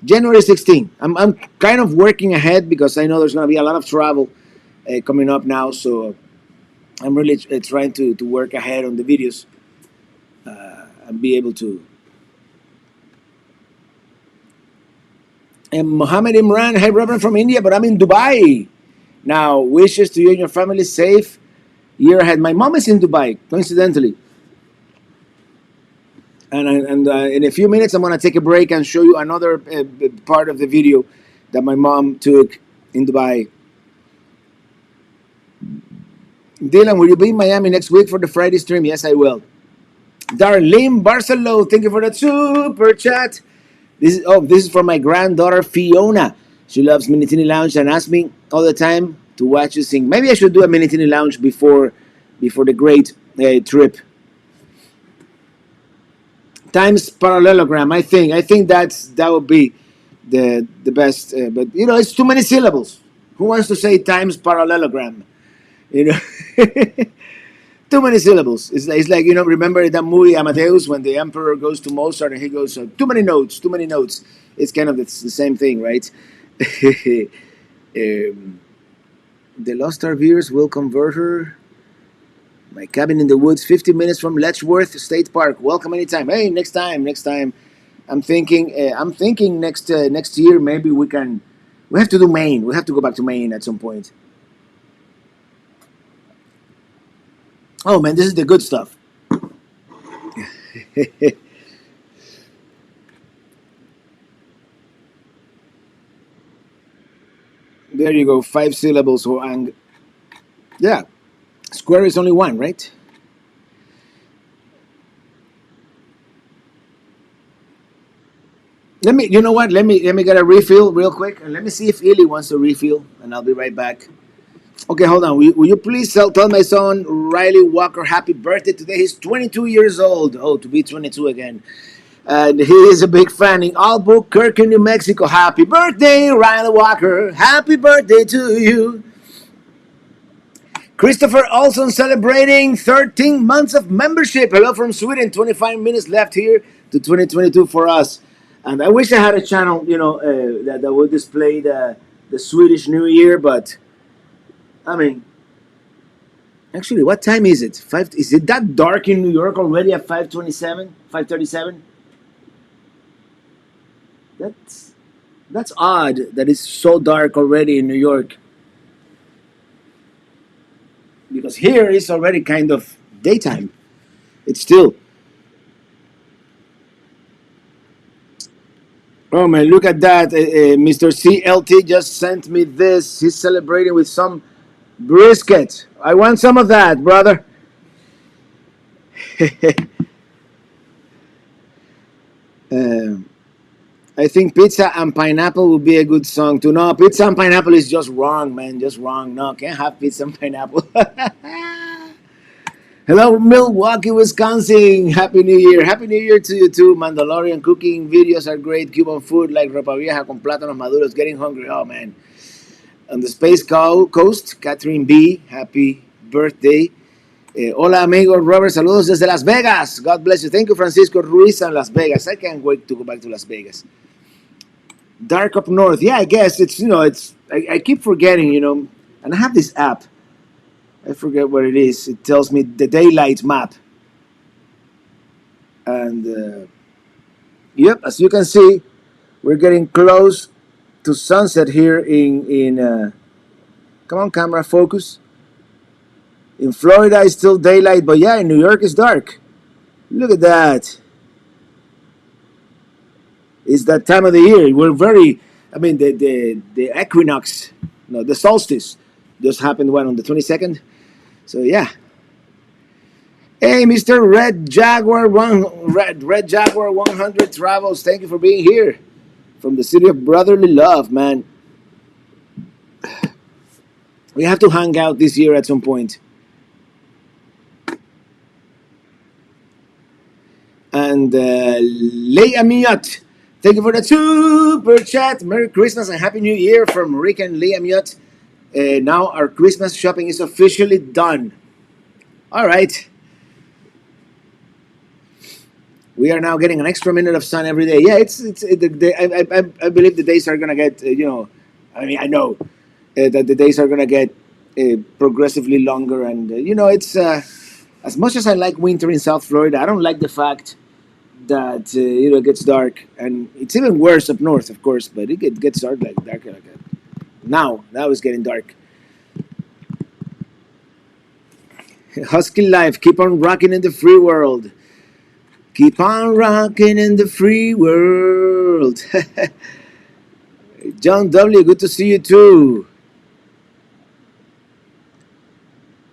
Speaker 1: January 16th. I'm kind of working ahead because I know there's gonna be a lot of travel coming up now, so I'm really trying to work ahead on the videos and be able to. And Mohammed Imran, hey Reverend from India, but I'm in Dubai now. Wishes to you and your family safe year ahead. My mom is in Dubai, coincidentally. And in a few minutes, I'm going to take a break and show you another part of the video that my mom took in Dubai. Dylan, will you be in Miami next week for the Friday stream? Yes, I will. Darlene Barcelo, thank you for that super chat. This is for my granddaughter Fiona. She loves Minitini Lounge and asks me all the time to watch you sing. Maybe I should do a Minitini Lounge before the great trip. Times parallelogram. I think that would be the best. But it's too many syllables. Who wants to say times parallelogram? Too many syllables. It's like remember that movie Amadeus when the emperor goes to Mozart and he goes too many notes, too many notes. It's kind of the same thing, right? The Lost Arviers will convert her. My cabin in the woods, 50 minutes from Letchworth State Park. Welcome anytime. Hey, next time. I'm thinking next year maybe we have to do Maine. We have to go back to Maine at some point. Oh man, this is the good stuff. There you go, 5 syllables. Yeah, square is only 1, right? Let me get a refill real quick, and let me see if Illy wants a refill, and I'll be right back. Okay, hold on. Will you please tell my son Riley Walker happy birthday today? He's 22 years old. Oh, to be 22 again. And he is a big fan in Albuquerque, New Mexico. Happy birthday, Riley Walker. Happy birthday to you. Christopher Olson celebrating 13 months of membership. Hello from Sweden. 25 minutes left here to 2022 for us. And I wish I had a channel, that would display the Swedish New Year, but I mean, actually, what time is it? Is it that dark in New York already at 5:27, 5:37? That's odd that it's so dark already in New York. Because here it's already kind of daytime. It's still Oh man, look at that. Mr. CLT just sent me this. He's celebrating with some brisket. I want some of that, brother. Um, I think pizza and pineapple would be a good song too. No, pizza and pineapple is just wrong, man. Just wrong. No, can't have pizza and pineapple. Hello, Milwaukee, Wisconsin. Happy New Year. Happy New Year to you too. Mandalorian cooking videos are great. Cuban food like ropa vieja con plátanos maduros. Getting hungry. Oh, man. On the Space Coast, Catherine B. Happy birthday. Hola, amigo Robert. Saludos desde Las Vegas. God bless you. Thank you, Francisco Ruiz and Las Vegas. I can't wait to go back to Las Vegas. Dark up north. Yeah, I guess it's, I keep forgetting, and I have this app. I forget what it is. It tells me the daylight map. And, yep, as you can see, we're getting close to sunset here in come on, camera, focus. In Florida, it's still daylight, but yeah, in New York, it's dark. Look at that. It's that time of the year. We're very, I mean, the equinox, no, the solstice just happened, on the 22nd? So, yeah. Hey, Mr. Red Jaguar, Red Jaguar 100 Travels, thank you for being here. From the city of brotherly love, man. We have to hang out this year at some point. And Leia Miot, thank you for the super chat. Merry Christmas and Happy New Year from Rick and Leia Miot. Now our Christmas shopping is officially done. All right. We are now getting an extra minute of sun every day. Yeah, I believe the days are gonna get I know that the days are gonna get progressively longer, and it's as much as I like winter in South Florida, I don't like the fact that it gets dark, and it's even worse up north, of course. But it gets darker like that. Now it's getting dark. Husky life, keep on rocking in the free world. Keep on rocking in the free world. John W., good to see you too.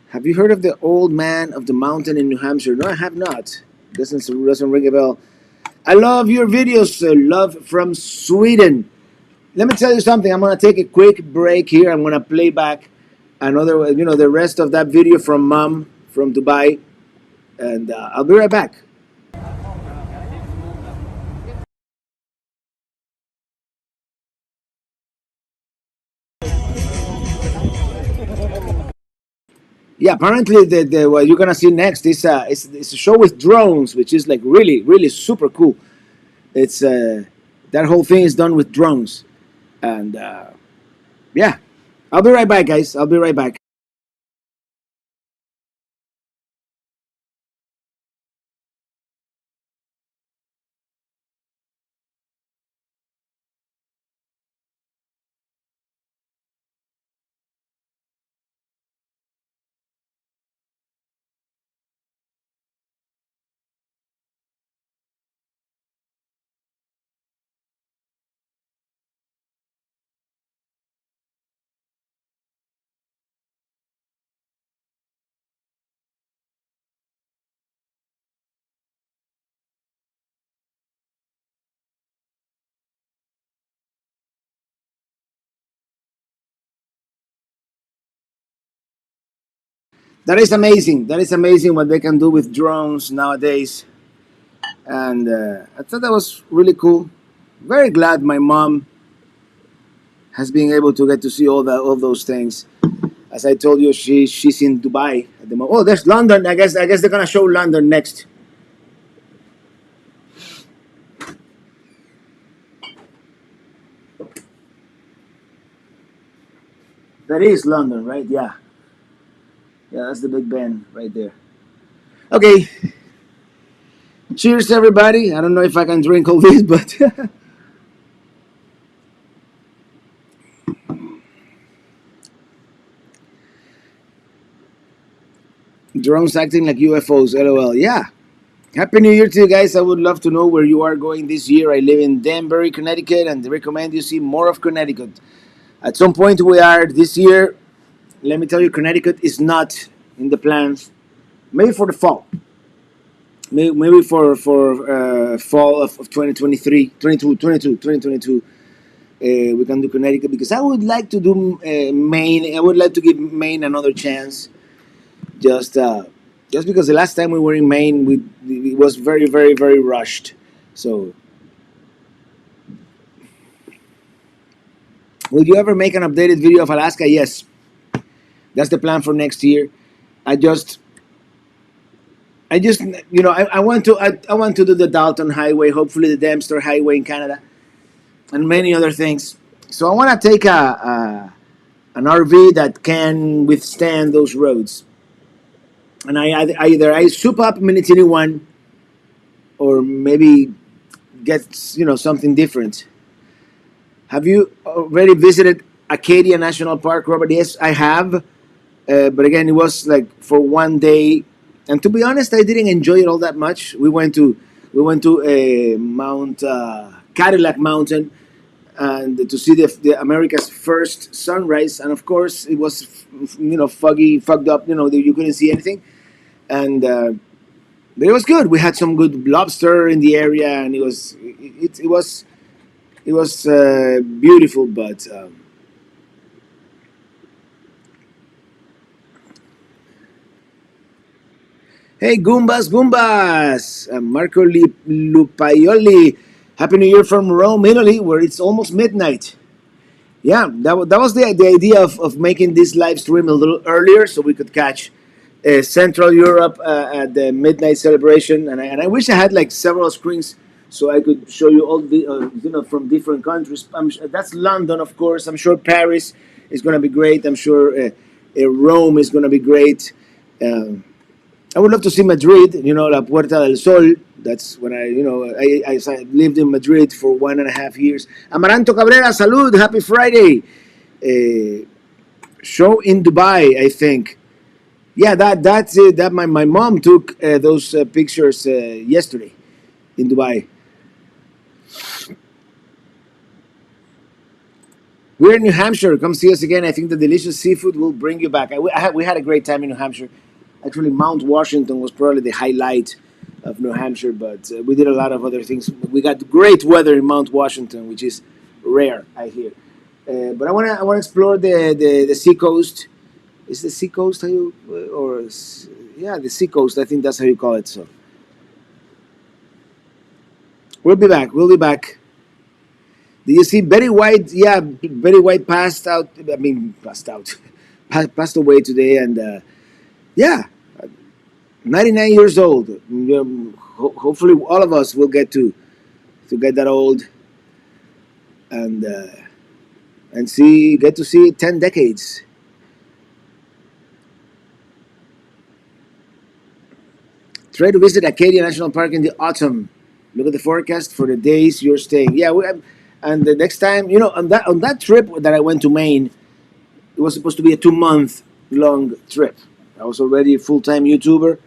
Speaker 1: Have you heard of the Old Man of the Mountain in New Hampshire? No, I have not. Doesn't ring a bell. I love your videos. Love from Sweden. Let me tell you something. I'm gonna take a quick break here. I'm gonna play back another, the rest of that video from Mom from Dubai, and I'll be right back. Yeah, apparently what you're gonna see next is it's a show with drones, which is like really really super cool. It's that whole thing is done with drones, and yeah, I'll be right back, guys. I'll be right back. That is amazing. That is amazing what they can do with drones nowadays, and I thought that was really cool. Very glad my mom has been able to get to see all those things. As I told you, she's in Dubai at the moment. Oh, there's London. I guess they're gonna show London next. That is London, right? Yeah, yeah. That's the Big Ben right there. Okay. Cheers, everybody. I don't know if I can drink all this, but drones acting like UFOs. LOL. Yeah, Happy New Year to you guys. I would love to know where you are going this year. I live in Danbury, Connecticut, and recommend you see more of Connecticut. At some point, we are this year. Let me tell you, Connecticut is not in the plans. Maybe for the fall. Maybe for fall of 2023, 2022. We can do Connecticut because I would like to do Maine. I would like to give Maine another chance. Just just because the last time we were in Maine, it was very rushed. So, will you ever make an updated video of Alaska? Yes, that's the plan for next year. I just I want to I want to do the Dalton Highway, hopefully the Dempster Highway in Canada, and many other things. So I want to take a an RV that can withstand those roads, and either I soup up Minitini one or maybe get something different. Have you already visited Acadia National Park, Robert? Yes, I have. But again, it was like for one day, and to be honest, I didn't enjoy it all that much. We went to Mount Cadillac Mountain, and to see the America's first sunrise. And of course, it was foggy, fucked up. You couldn't see anything, and but it was good. We had some good lobster in the area, and it was beautiful, but. Hey, Goombas, Goombas! Marco Lupaioli. Happy New Year from Rome, Italy, where it's almost midnight. Yeah, that was the idea of making this live stream a little earlier so we could catch Central Europe at the midnight celebration. And I wish I had like several screens so I could show you all the, from different countries. That's London, of course. I'm sure Paris is going to be great. I'm sure Rome is going to be great. I would love to see Madrid, La Puerta del Sol. That's when I lived in Madrid for 1.5 years. Amaranto Cabrera, salud, happy Friday. Show in Dubai, I think. Yeah, that's it. That my mom took those pictures yesterday in Dubai. We're in New Hampshire. Come see us again. I think the delicious seafood will bring you back. We had a great time in New Hampshire. Actually, Mount Washington was probably the highlight of New Hampshire, but we did a lot of other things. We got great weather in Mount Washington, which is rare, I hear. But I wanna explore the seacoast. Is the seacoast how you yeah, the seacoast? I think that's how you call it. So we'll be back. We'll be back. Do you see Betty White? Yeah, Betty White passed out. I mean, passed out, passed away today, and yeah, 99 years old. Hopefully, all of us will get to get that old and get to see 10 decades. Try to visit Acadia National Park in the autumn. Look at the forecast for the days you're staying. Yeah, and the next time, on that trip that I went to Maine, it was supposed to be a 2-month long trip. I was already a full-time YouTuber,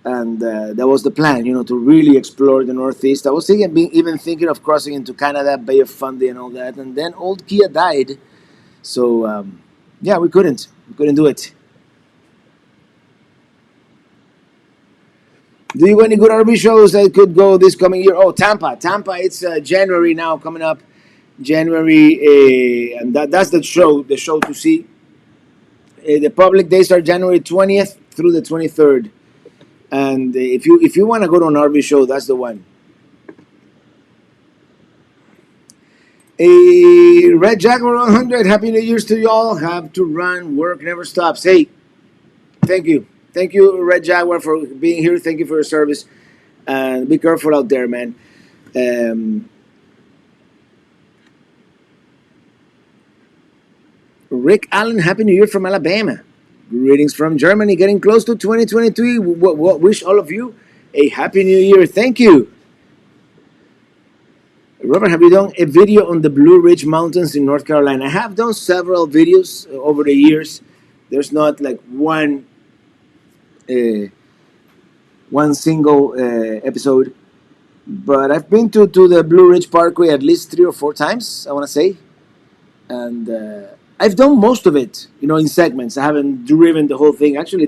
Speaker 1: and that was the plan, to really explore the Northeast. I was even thinking of crossing into Canada, Bay of Fundy, and all that. And then old Kia died, so yeah, we couldn't do it. Do you have any good RV shows that could go this coming year? Oh, Tampa. It's January now, coming up. January, and that's the show to see. The public days are January 20th through the 23rd. And if you want to go to an RV show, that's the one. A Red Jaguar 100. Happy New Year's to y'all. Have to run. Work never stops. Hey, thank you. Thank you, Red Jaguar, for being here. Thank you for your service. And be careful out there, man. Rick Allen, Happy New Year from Alabama. Greetings from Germany. Getting close to 2023. Wish all of you a Happy New Year. Thank you. Robert, have you done a video on the Blue Ridge Mountains in North Carolina? I have done several videos over the years. There's not like one one single episode. But I've been to the Blue Ridge Parkway at least 3 or 4 times, I want to say. And I've done most of it, in segments. I haven't driven the whole thing. Actually,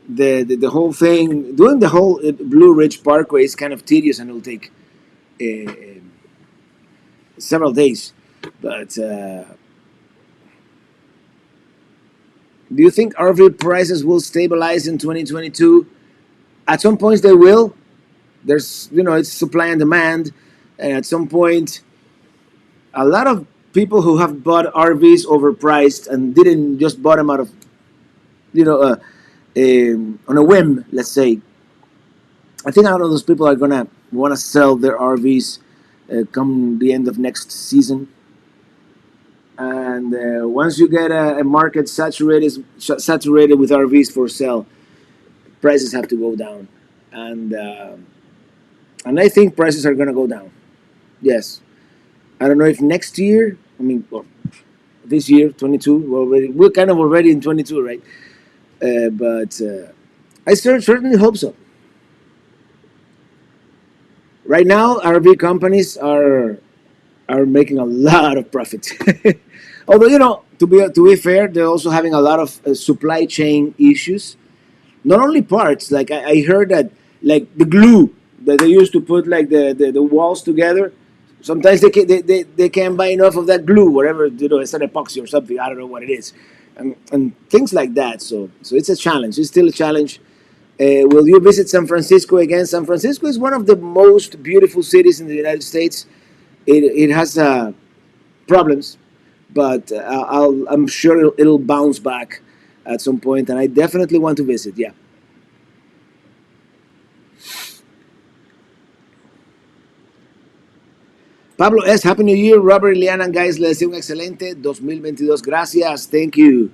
Speaker 1: the whole thing, doing the whole Blue Ridge Parkway is kind of tedious and it'll take uh, several days. But do you think RV prices will stabilize in 2022? At some points they will. There's, it's supply and demand. And at some point, a lot of people who have bought RVs overpriced and didn't just bought them out of, on a whim, let's say. I think a lot of those people are gonna want to sell their RVs come the end of next season. And once you get a market saturated with RVs for sale, prices have to go down, and I think prices are gonna go down. Yes, I don't know if next year. I mean, well, this year, 22. We're kind of already in 22, right? But I certainly hope so. Right now, RV companies are making a lot of profit. Although, to be fair, they're also having a lot of supply chain issues. Not only parts, like I heard that, like the glue that they used to put like the walls together. Sometimes they can't buy enough of that glue, whatever, it's an epoxy or something. I don't know what it is, and things like that. So it's a challenge. It's still a challenge. Will you visit San Francisco again? San Francisco is one of the most beautiful cities in the United States. It has problems, but I'm sure it'll bounce back at some point, and I definitely want to visit. Yeah. Pablo S., Happy New Year. Robert, Liana, and guys, les deseo un excelente 2022. Gracias. Thank you.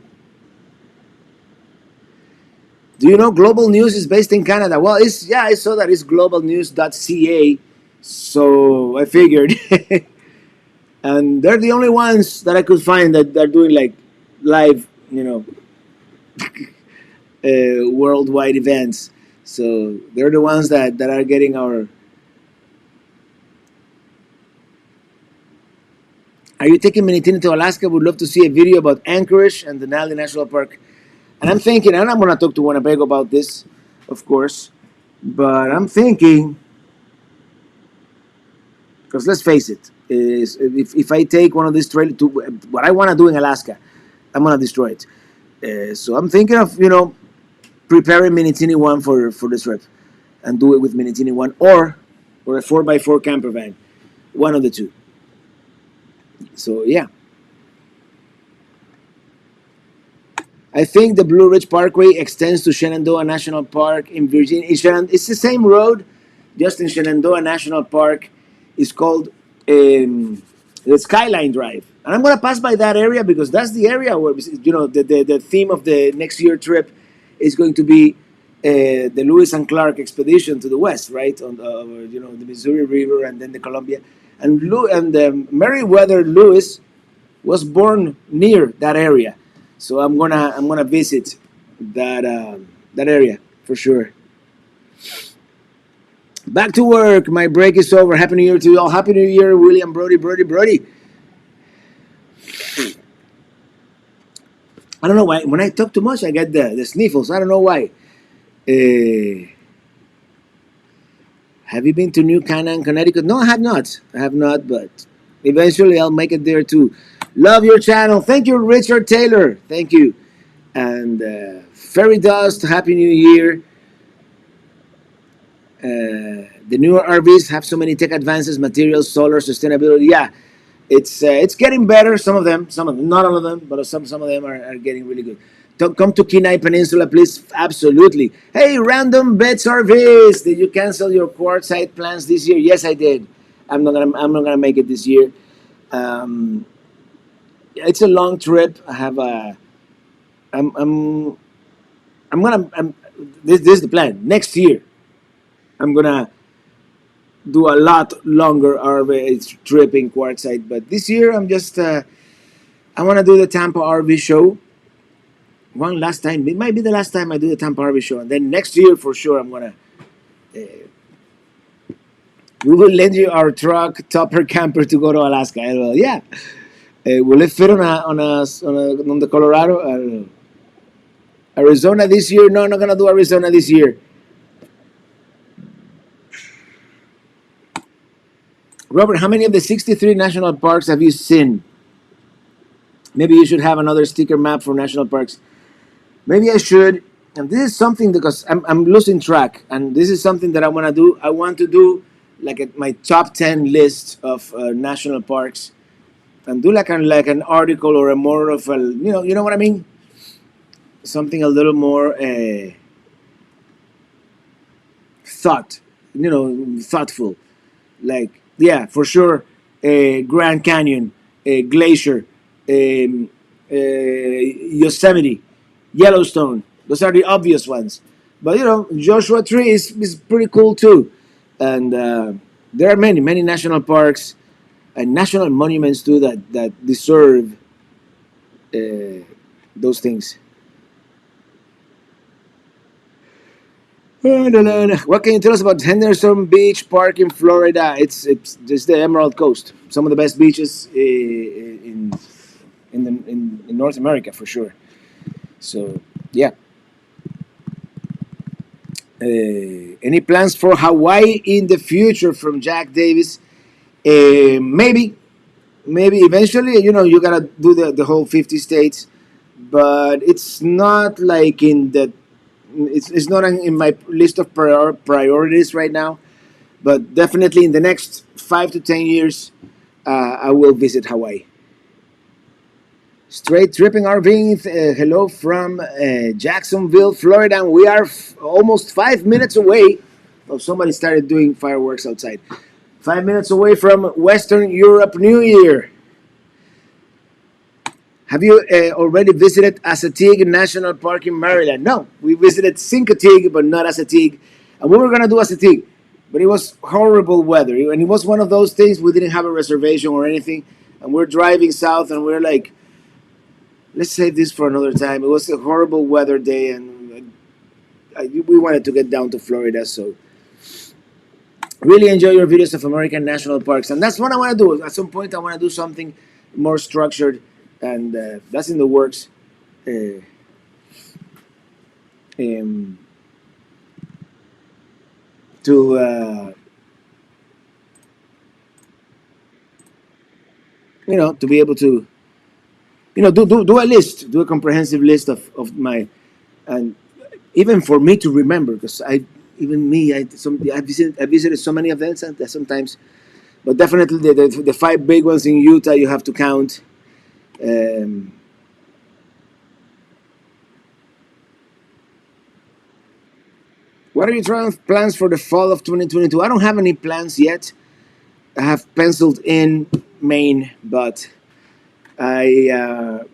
Speaker 1: Do you know Global News is based in Canada? Well, I saw that it's globalnews.ca, so I figured. And they're the only ones that I could find that are doing like live, worldwide events. So they're the ones that are getting our. Are you taking Minitini to Alaska? Would love to see a video about Anchorage and Denali National Park. And I'm thinking, and I'm going to talk to Winnebago about this, of course, but I'm thinking, because let's face it, is if I take one of these trailers to what I want to do in Alaska, I'm going to destroy it. So I'm thinking of, preparing Minitini I for the trip and do it with Minitini I or a 4x4 camper van, one of the two. So, yeah. I think the Blue Ridge Parkway extends to Shenandoah National Park in Virginia. It's the same road, just in Shenandoah National Park. It's called the Skyline Drive. And I'm going to pass by that area because that's the area where, the theme of the next year trip is going to be the Lewis and Clark expedition to the west, right? On the Missouri River and then the Columbia. And Meriwether Lewis was born near that area. So I'm gonna visit that area for sure. Back to work. My break is over. Happy New Year to you all. Happy New Year, William Brody. I don't know why. When I talk too much, I get the sniffles. I don't know why. Have you been to New Canaan, Connecticut? No, I have not. But eventually I'll make it there too. Love your channel. Thank you, Richard Taylor. Thank you. And Fairy Dust, Happy New Year. The newer RVs have so many tech advances, materials, solar, sustainability. Yeah, it's getting better. Some of them, not all of them, but some of them are getting really good. Come to Kenai Peninsula, please. Absolutely. Hey, Random Bets RVs. Did you cancel your quartzite plans this year? Yes, I did. I'm not gonna make it this year. It's a long trip. I have a. This is the plan. Next year, I'm gonna do a lot longer RV trip in quartzite. But this year, I'm just. I want to do the Tampa RV show. one last time. It might be the last time I do the Tampa RV show, and then next year for sure I'm gonna. We will lend you our truck topper camper to go to Alaska. I go, yeah. Will it fit on the Colorado? I don't know. Arizona this year? No, I'm not gonna do Arizona this year. Robert, how many of the 63 national parks have you seen? Maybe you should have another sticker map for national parks. Maybe I should. And this is something because I'm losing track. And this is something that I want to do. I want to do like my top 10 list of national parks and do like an article or a more of a, you know what I mean? Something a little more thoughtful. Like, yeah, for sure, Grand Canyon, Glacier, Yosemite, Yellowstone. Those are the obvious ones. But Joshua Tree is pretty cool too, and there are many national parks and national monuments too that deserve those things. What can you tell us about Henderson Beach Park in Florida? It's just the Emerald Coast. Some of the best beaches in North America for sure. So yeah. Any plans for Hawaii in the future from Jack Davis? Maybe eventually. You gotta do the whole 50 states, but it's not like it's not in my list of priorities right now. But definitely in the next 5 to 10 years, I will visit Hawaii. Straight Tripping RV, hello from Jacksonville, Florida. And we are almost 5 minutes away. Oh, somebody started doing fireworks outside. 5 minutes away from Western Europe New Year. Have you already visited Assateague National Park in Maryland? No, we visited Sincoteague, but not Assateague. And we were going to do Assateague, but it was horrible weather. And it was one of those things we didn't have a reservation or anything. And we're driving south, and we're like, let's save this for another time. It was a horrible weather day, and we wanted to get down to Florida. So really enjoy your videos of American national parks. And that's what I want to do. At some point, I want to do something more structured. And that's in the works. To be able to, do a list, do a comprehensive list of my, and even for me to remember, because I visited so many events that sometimes, but definitely the 5 big ones in Utah you have to count. What are your plans for the fall of 2022? I don't have any plans yet. I have penciled in Maine, but I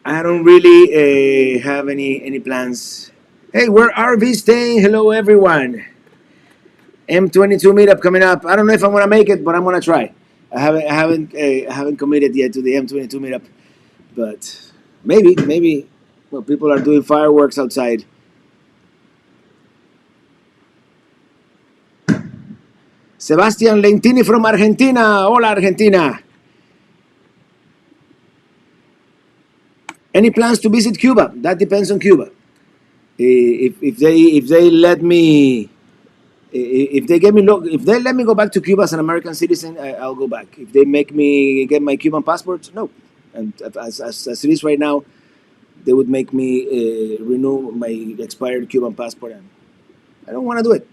Speaker 1: don't really have any plans. Hey, we're RV staying. Hello, everyone. M22 meetup coming up. I don't know if I'm gonna make it, but I'm gonna try. I haven't committed yet to the M22 meetup, but maybe. Well, people are doing fireworks outside. Sebastian Lentini from Argentina. Hola, Argentina. Any plans to visit Cuba? That depends on Cuba. If they let me, if they let me go back to Cuba as an American citizen, I'll go back. If they make me get my Cuban passport, no. And as it is right now, they would make me renew my expired Cuban passport, and I don't want to do it.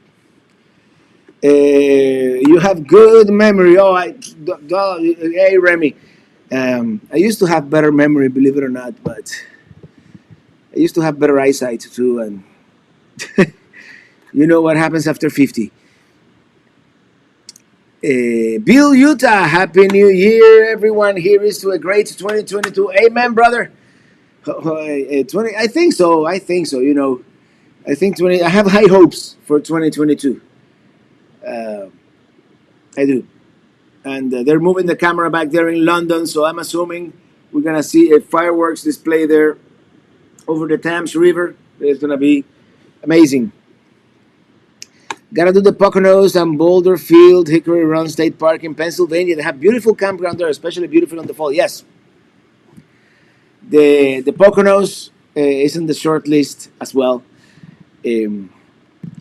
Speaker 1: You have good memory. Oh, hey Remy, I used to have better memory, believe it or not, but I used to have better eyesight too, and you know what happens after 50. Bill, Utah, Happy New Year, everyone. Here is to a great 2022. Amen, brother. 20. I think so. I think 20. I have high hopes for 2022. I do. And they're moving the camera back there in London, so I'm assuming we're gonna see a fireworks display there. over the Thames River. It's gonna be amazing. Gotta do the Poconos and Boulder Field, Hickory Run State Park in Pennsylvania. They have beautiful campground there, especially beautiful in the fall. Yes, the Poconos is in the short list as well. Um,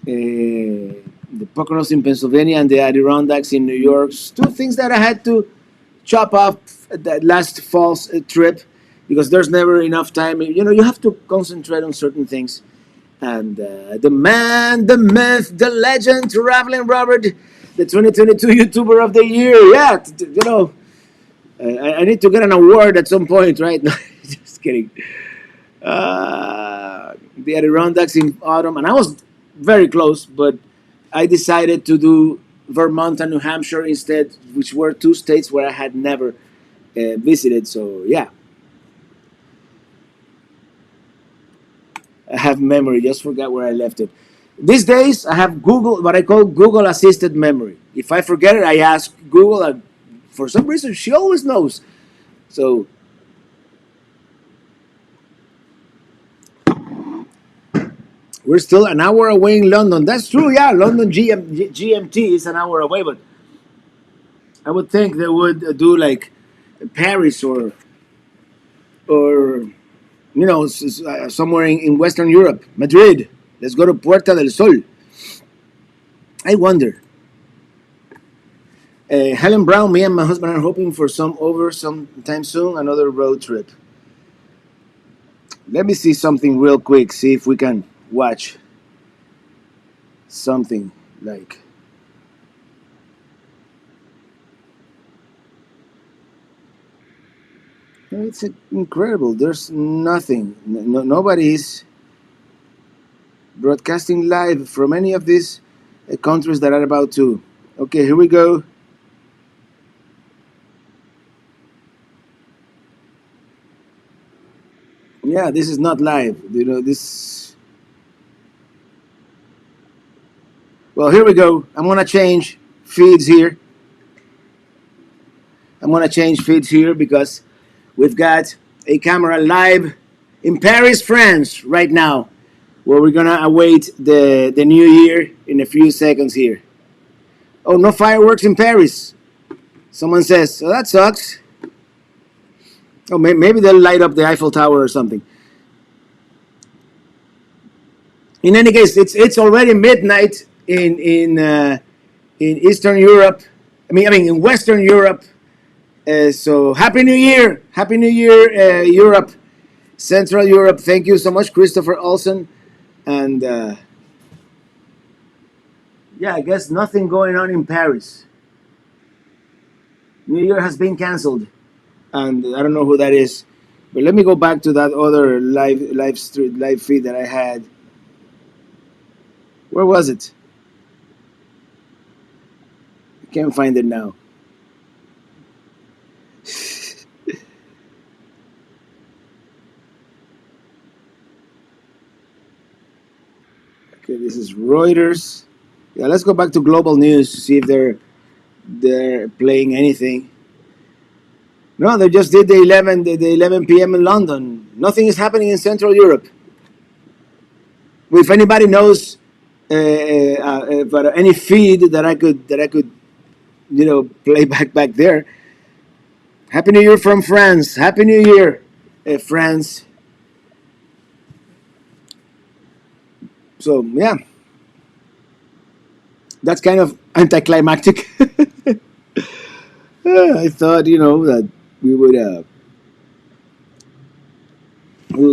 Speaker 1: the Poconos in Pennsylvania and the Adirondacks in New York. Two things that I had to chop off that last fall's trip because there's never enough time. You know, you have to concentrate on certain things. And the man, the myth, the legend, Traveling Robert, the 2022 YouTuber of the Year. Yeah, you know, I need to get an award at some point, right? No, just kidding. The Adirondacks in autumn, and I was very close, but I decided to do Vermont and New Hampshire instead, which were two states where I had never visited. So yeah, I have memory. Just forgot where I left it. These days, I have Google, what I call Google assisted memory. If I forget it, I ask Google, and for some reason, she always knows. So we're still an hour away in London. That's true, yeah. London GMT is an hour away, but I would think they would do like Paris or you know somewhere in Western Europe, Madrid. Let's go to Puerta del Sol. I wonder. Helen Brown, me and my husband are hoping for sometime soon another road trip. Let me see something real quick. See if we can watch something like. It's incredible. There's nothing. Nobody's broadcasting live from any of these countries that are about to. Okay, here we go. Yeah, this is not live. You know, this. Well, here we go. I'm going to change feeds here. I'm going to change feeds here because we've got a camera live in Paris, France right now, where we're going to await the new year in a few seconds here. Oh, no fireworks in Paris. Someone says, so that sucks. Oh, maybe they'll light up the Eiffel Tower or something. In any case, it's already midnight in Eastern Europe. I mean in Western Europe. So Happy New Year, Happy New Year, Europe, Central Europe. Thank you so much, Christopher Olsen. And yeah, I guess nothing going on in Paris. New Year has been canceled, and I don't know who that is. But let me go back to that other live feed that I had. Where was it? I can't find it now. Okay, this is Reuters. Yeah, let's go back to global news to see if they're playing anything. No, they just did the 11 p.m. in London. Nothing is happening in Central Europe. If anybody knows but any feed that I could play back there. Happy New Year from France. Happy New Year, France. So yeah, that's kind of anticlimactic. I thought that we would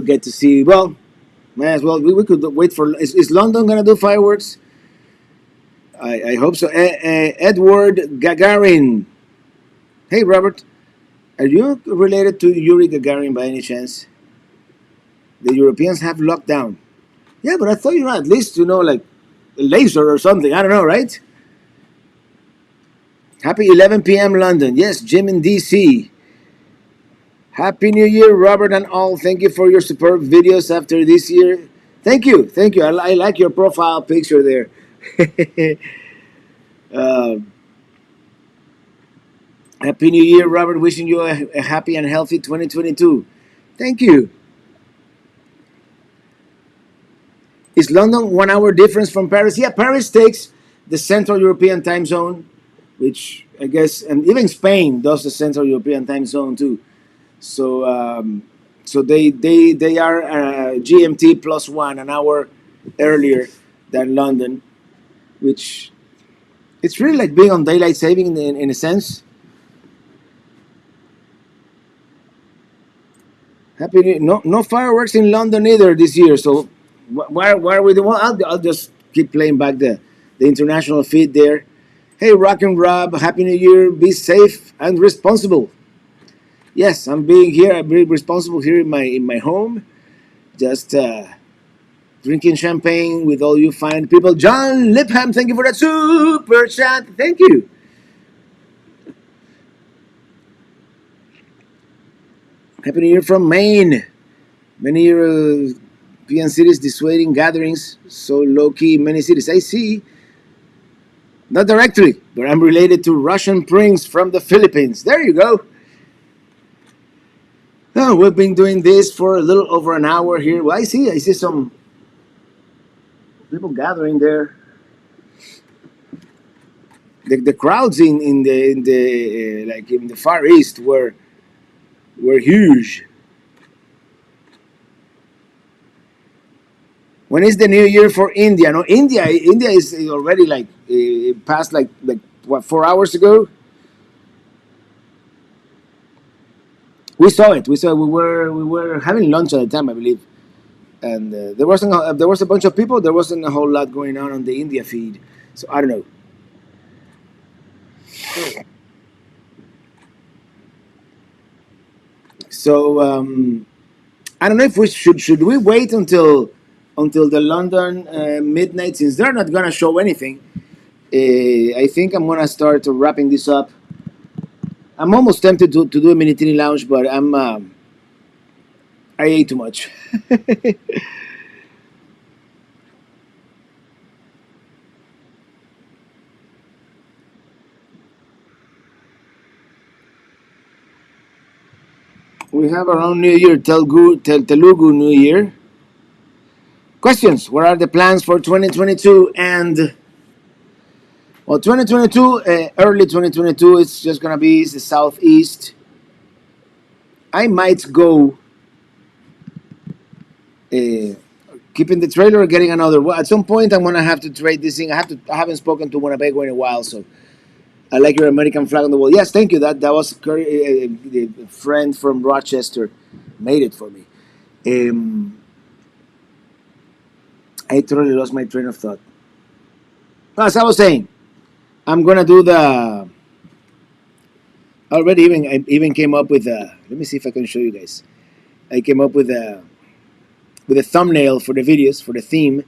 Speaker 1: get to see. Well, may as well. We could wait for. Is London gonna do fireworks? I hope so. Edward Gagarin. Hey, Robert. Are you related to Yuri Gagarin by any chance? The Europeans have locked down. Yeah, but I thought at least like a laser or something. I don't know, right? Happy 11 p.m. London. Yes, Jim in DC. Happy New Year, Robert and all. Thank you for your superb videos after this year. Thank you. I like your profile picture there. Happy New Year, Robert. Wishing you a happy and healthy 2022. Thank you. Is London 1 hour difference from Paris? Yeah, Paris takes the Central European time zone, which I guess, and even Spain does the Central European time zone too. So so they are GMT plus one, an hour earlier than London, which it's really like being on daylight saving in a sense. No fireworks in London either this year. So why are we doing? Well, I'll just keep playing back the international feed there. Hey, Rock and Rob, Happy New Year. Be safe and responsible. Yes, I'm being here. I'm being responsible here in my home. Just drinking champagne with all you fine people. John Lipham, thank you for that super chat. Thank you. Happy New Year from Maine. Many European cities dissuading gatherings. So low key in many cities. I see. Not directly, but I'm related to Russian prince from the Philippines. There you go. Oh, we've been doing this for a little over an hour here. Well, I see some people gathering there. The crowds in the like in the Far East were huge. When is the new year for India? No, India is already like past like what 4 hours ago. We saw it. We saw it. We were having lunch at the time, I believe, and there was a bunch of people. There wasn't a whole lot going on the India feed, so I don't know. So I don't know if we should we wait until the London midnight, since they're not gonna show anything. I think I'm gonna start wrapping this up. I'm almost tempted to do a Minitini lounge, but I ate too much. We have our own New Year, Telugu New Year. Questions: what are the plans for 2022? And well, 2022, early 2022, it's just gonna be the southeast. I might go uh, keeping the trailer or getting another. Well, at some point, I'm gonna have to trade this thing. I haven't spoken to Winnebago in a while, so I like your American flag on the wall. Yes, thank you. That was the friend from Rochester made it for me. Um, I totally lost my train of thought. As I was saying, I'm gonna do the. Already, I even came up with a. Let me see if I can show you guys. I came up with a thumbnail for the videos for the theme.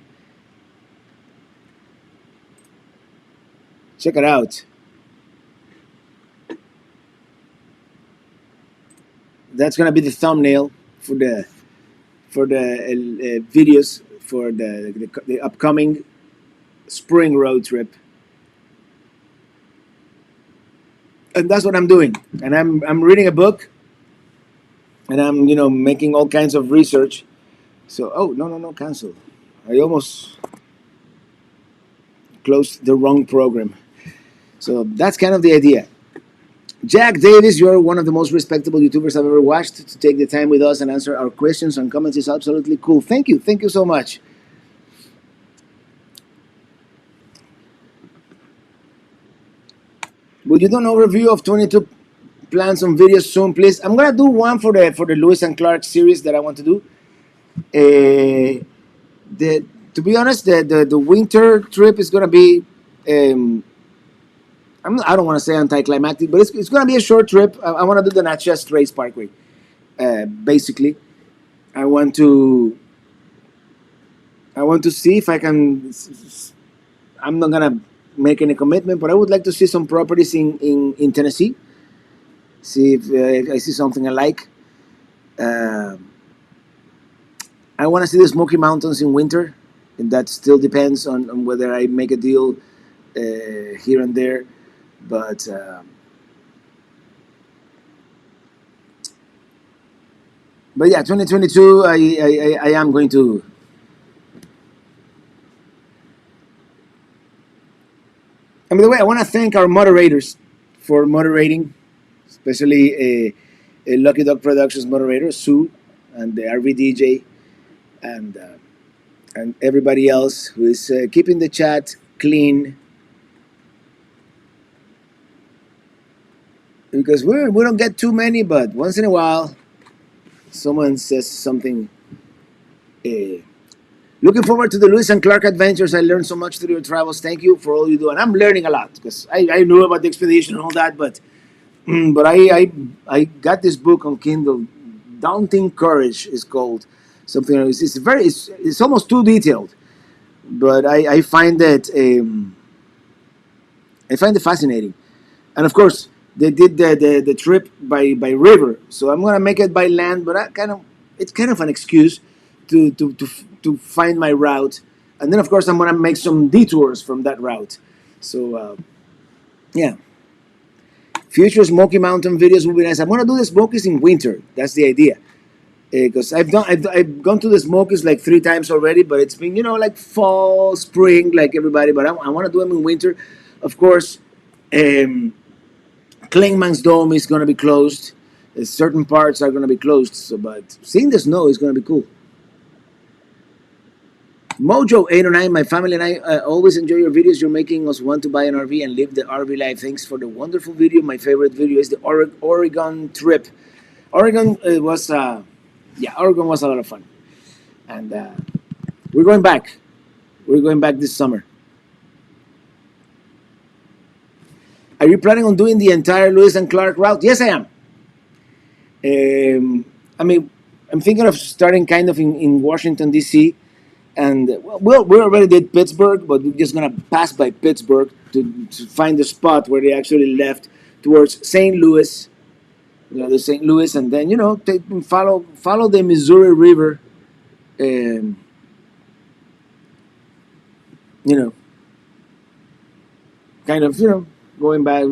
Speaker 1: Check it out. That's gonna be the thumbnail for the videos for the upcoming spring road trip, and that's what I'm doing. And I'm reading a book, and I'm making all kinds of research. So no, cancel. I almost closed the wrong program. So that's kind of the idea. Jack Davis, you're one of the most respectable YouTubers I've ever watched. To take the time with us and answer our questions and comments is absolutely cool. Thank you so much. Would you do an overview of 22 plans on videos soon, please? I'm gonna do one for the Lewis and Clark series that I want to do. Uh, the To be honest, the winter trip is gonna be. Um, I don't want to say anticlimactic, but it's gonna be a short trip. I want to do the Natchez Race Parkway. Basically, I want to I want to see if I can. I'm not gonna make any commitment, but I would like to see some properties in Tennessee. See if I see something I like. Uh, I want to see the Smoky Mountains in winter, and that still depends on whether I make a deal here and there. But yeah, 2022. I am going to And by the way, I want to thank our moderators for moderating, especially Lucky Dog Productions moderator, Sue, and the RV DJ, and uh, and everybody else who is keeping the chat clean, because we don't get too many, but once in a while someone says something. Uh, Looking forward to the Lewis and Clark adventures. I learned so much through your travels. Thank you for all you do, and I'm learning a lot because I knew about the expedition and all that, but but I got this book on Kindle. Daunting Courage is called something. It's almost too detailed, but I find it fascinating. And of course, they did the trip by river, so I'm gonna make it by land. But it's kind of an excuse to find my route, and then of course I'm gonna make some detours from that route. So yeah, future Smoky Mountain videos will be nice. I'm gonna do the Smokies in winter. That's the idea. Because I've gone to the Smokies like 3 times already, but it's been like fall, spring, like everybody. But I want to do them in winter, of course. Um, Klingman's Dome is going to be closed. Certain parts are going to be closed. So, but seeing the snow is going to be cool. Mojo809, my family and I always enjoy your videos. You're making us want to buy an RV and live the RV life. Thanks for the wonderful video. My favorite video is the Oregon trip. Oregon Oregon was a lot of fun, and we're going back. We're going back this summer. Are you planning on doing the entire Lewis and Clark route? Yes, I am. I mean, I'm thinking of starting kind of in Washington, D.C., and well, we already did Pittsburgh, but we're just going to pass by Pittsburgh to find the spot where they actually left towards St. Louis, the St. Louis, and then, follow the Missouri River, you know, kind of, going back,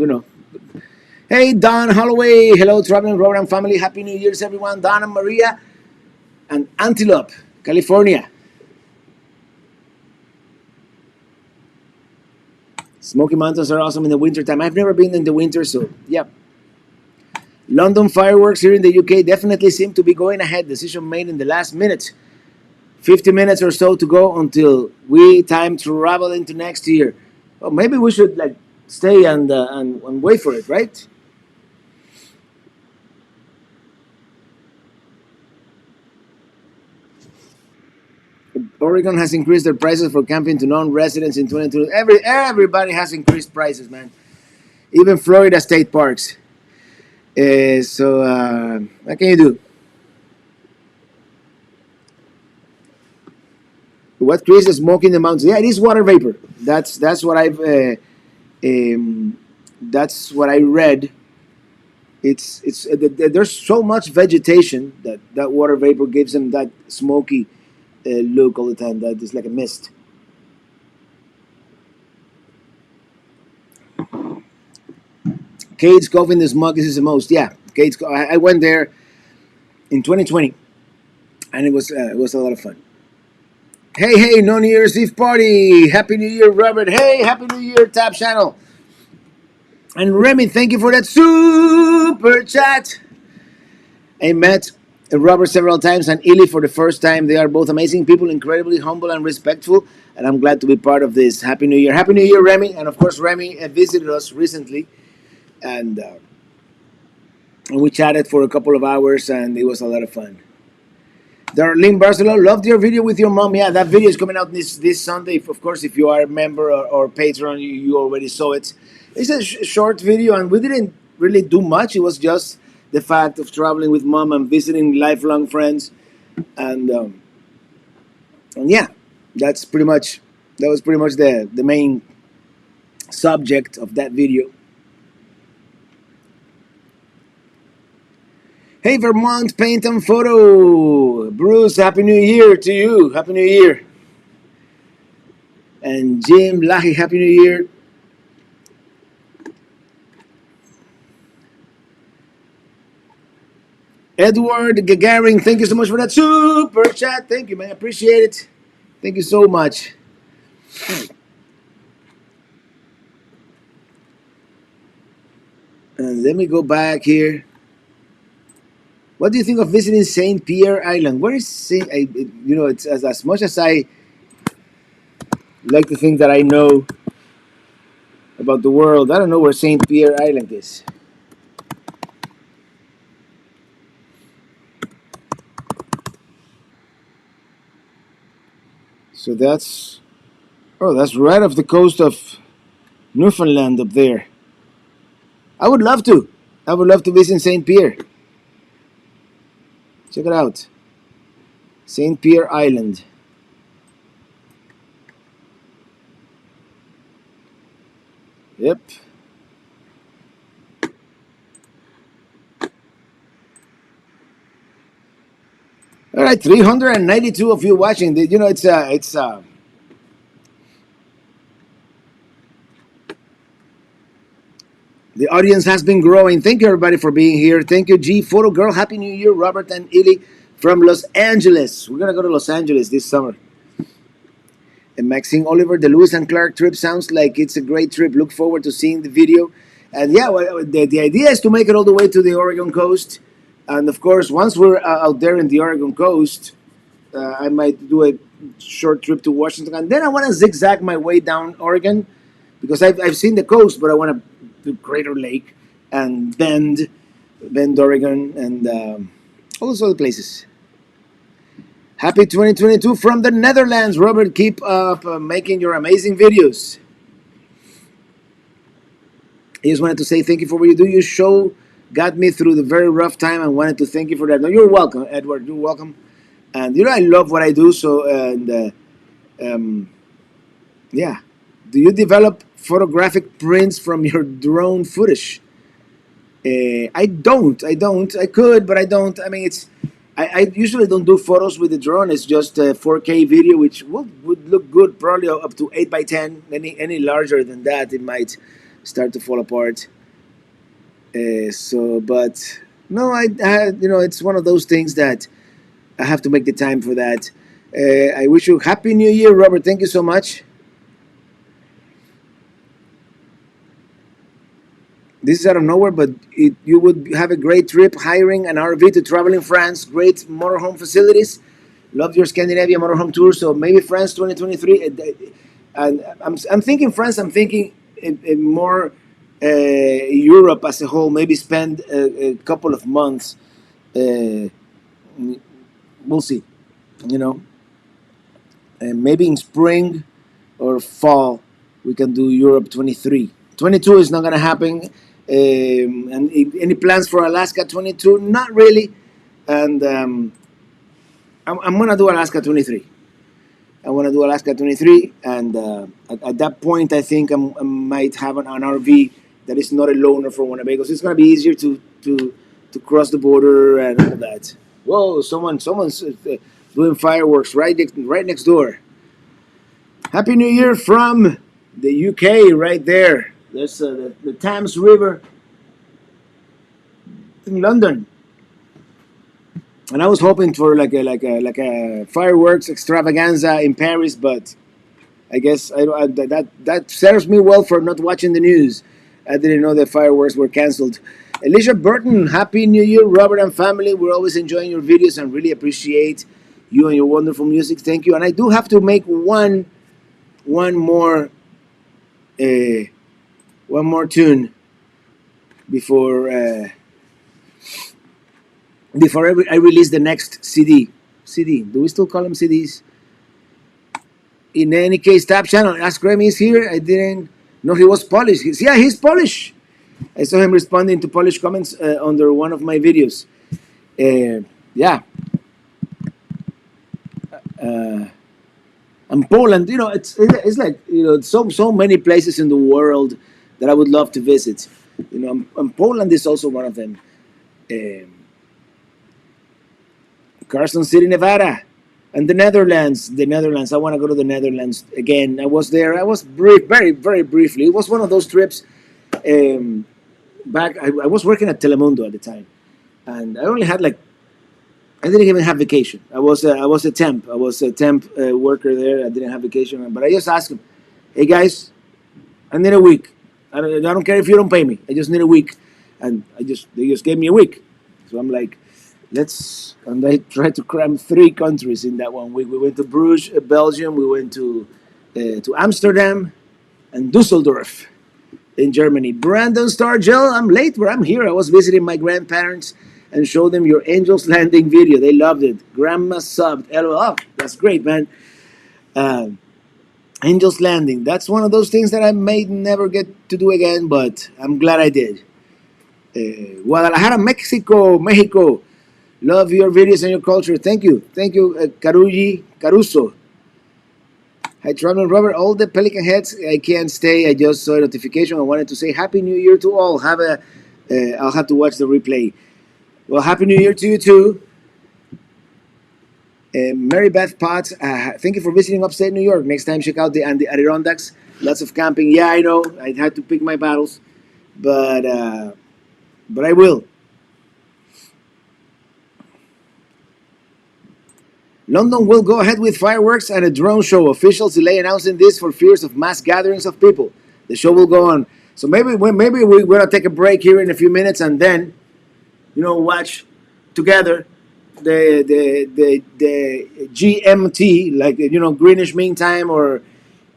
Speaker 1: Hey, Don Holloway. Hello, traveling Robert and family. Happy New Year's, everyone. Don and Maria and Antelope, California. Smoky Mountains are awesome in the wintertime. I've never been in the winter, so yeah. London fireworks here in the UK definitely seem to be going ahead. Decision made in the last minute. 50 minutes or so to go until we time travel into next year. Well, maybe we should stay and wait for it, right? Oregon has increased their prices for camping to non-residents in 2020. Everybody has increased prices, man. Even Florida state parks. What can you do? What creates the smoke in the mountains? Yeah, it is water vapor. That's what that's what I read. There's so much vegetation that water vapor gives them that smoky look all the time. That is like a mist. Kate's Cove in the Smokies is the most. Yeah, Kate's Cove. I went there in 2020, and it was a lot of fun. Hey, no New Year's Eve party. Happy New Year, Robert. Hey, Happy New Year, Tap Channel. And Remy, thank you for that super chat. I met Robert several times and Illy for the first time. They are both amazing people, incredibly humble and respectful. And I'm glad to be part of this. Happy New Year. Happy New Year, Remy. And of course, Remy visited us recently. And we chatted for a couple of hours, and it was a lot of fun. Darlene Barcelona, loved your video with your mom. Yeah, that video is coming out this Sunday. Of course, if you are a member or patron, you already saw it. It's a short video, and we didn't really do much. It was just the fact of traveling with mom and visiting lifelong friends, and yeah, that was pretty much the main subject of that video. Hey, Vermont Paint and Photo. Bruce, Happy New Year to you. Happy New Year. And Jim Lahi, Happy New Year. Edward Gagarin, thank you so much for that super chat. Thank you, man. I appreciate it. Thank you so much. let me go back here. What do you think of visiting Saint Pierre Island? Where is Saint? You know, it's as much as I like to think that I know about the world. I don't know where Saint Pierre Island is. So that's that's right off the coast of Newfoundland up there. I would love to. I would love to visit Saint Pierre. Check it out, Saint Pierre Island. Yep. All right, 392 of you watching. You know, it's the audience has been growing. Thank you, everybody, for being here. Thank you, G Photo Girl. Happy New Year, Robert and Illy from Los Angeles. We're gonna go to Los Angeles this summer. And Maxine Oliver, the Lewis and Clark trip sounds like it's a great trip. Look forward to seeing the video. And yeah, well, the idea is to make it all the way to the Oregon coast. And of course, once we're out there in the Oregon coast, I might do a short trip to Washington. And then I want to zigzag my way down Oregon because I've seen the coast, but I want to do Crater Lake and Bend, Oregon, and all those other places. Happy 2022 from the Netherlands. Robert, keep up making your amazing videos. I just wanted to say thank you for what you do. Your show got me through the very rough time and wanted to thank you for that. No, you're welcome, Edward. You're welcome. And you know I love what I do. So yeah. Do you develop photographic prints from your drone footage? I don't. I could, but I don't. I mean, I usually don't do photos with the drone. It's just a 4K video, which would look good, probably up to 8x10. Any larger than that, it might start to fall apart. But no, you know, it's one of those things that I have to make the time for that. I wish you Happy New Year, Robert. Thank you so much. This is out of nowhere, but you would have a great trip hiring an RV to travel in France. Great motorhome facilities. Love your Scandinavia motorhome tour. So maybe France 2023. And I'm thinking France. I'm thinking more Europe as a whole. Maybe spend a couple of months. We'll see. You know, and maybe in spring or fall we can do Europe 23. 22 is not going to happen. And any plans for Alaska 22? Not really. And I'm going to do Alaska 23. I want to do Alaska 23. And at that point, I think I might have an RV that is not a loaner for Winnebago. So it's going to be easier to cross the border and all that. Whoa, someone's doing fireworks right next door. Happy New Year from the UK right there. There's the Thames River in London, and I was hoping for like a fireworks extravaganza in Paris, but I guess that serves me well for not watching the news. I didn't know that fireworks were canceled. Alicia Burton, Happy New Year, Robert and family. We're always enjoying your videos and really appreciate you and your wonderful music. Thank you. And I do have to make one more tune before I release the next CD. Do we still call them CDs? In any case, Tap Channel, Ask Remy is here. I didn't know he was Polish. He's Polish. I saw him responding to Polish comments under one of my videos. Yeah. And Poland, you know, it's like, you know, so many places in the world that I would love to visit. You know, and Poland is also one of them. Carson City, Nevada, and the Netherlands. I want to go to the Netherlands again. I was there. I was very, very briefly. It was one of those trips. Back, I was working at Telemundo at the time, and I only had I didn't even have vacation. I was a temp. I was a temp worker there. I didn't have vacation, but I just asked them, "Hey guys, I need a week. I don't care if you don't pay me. I just need a week." and they just gave me a week. So I'm like, and I tried to cram 3 countries in that 1 week. We went to Bruges, Belgium. We went to Amsterdam and Dusseldorf in Germany. Brandon Stargell, I'm late, but I'm here. I was visiting my grandparents and showed them your Angels Landing video. They loved it. Grandma subbed. LOL. Oh, that's great, man. Uh, Angels Landing. That's one of those things that I may never get to do again, but I'm glad I did. Guadalajara, Mexico. Love your videos and your culture. Thank you. Thank you, Caruso. Hi, Toronto Robert. All the Pelican heads. I can't stay. I just saw a notification. I wanted to say Happy New Year to all. I'll have to watch the replay. Well, Happy New Year to you too. Mary Beth Potts, thank you for visiting upstate New York. Next time, check out the Adirondacks. Lots of camping. Yeah, I know. I had to pick my battles, but I will. London will go ahead with fireworks and a drone show. Officials delay announcing this for fears of mass gatherings of people. The show will go on. So maybe we're gonna take a break here in a few minutes and then, watch together the GMT, like Greenwich Mean Time or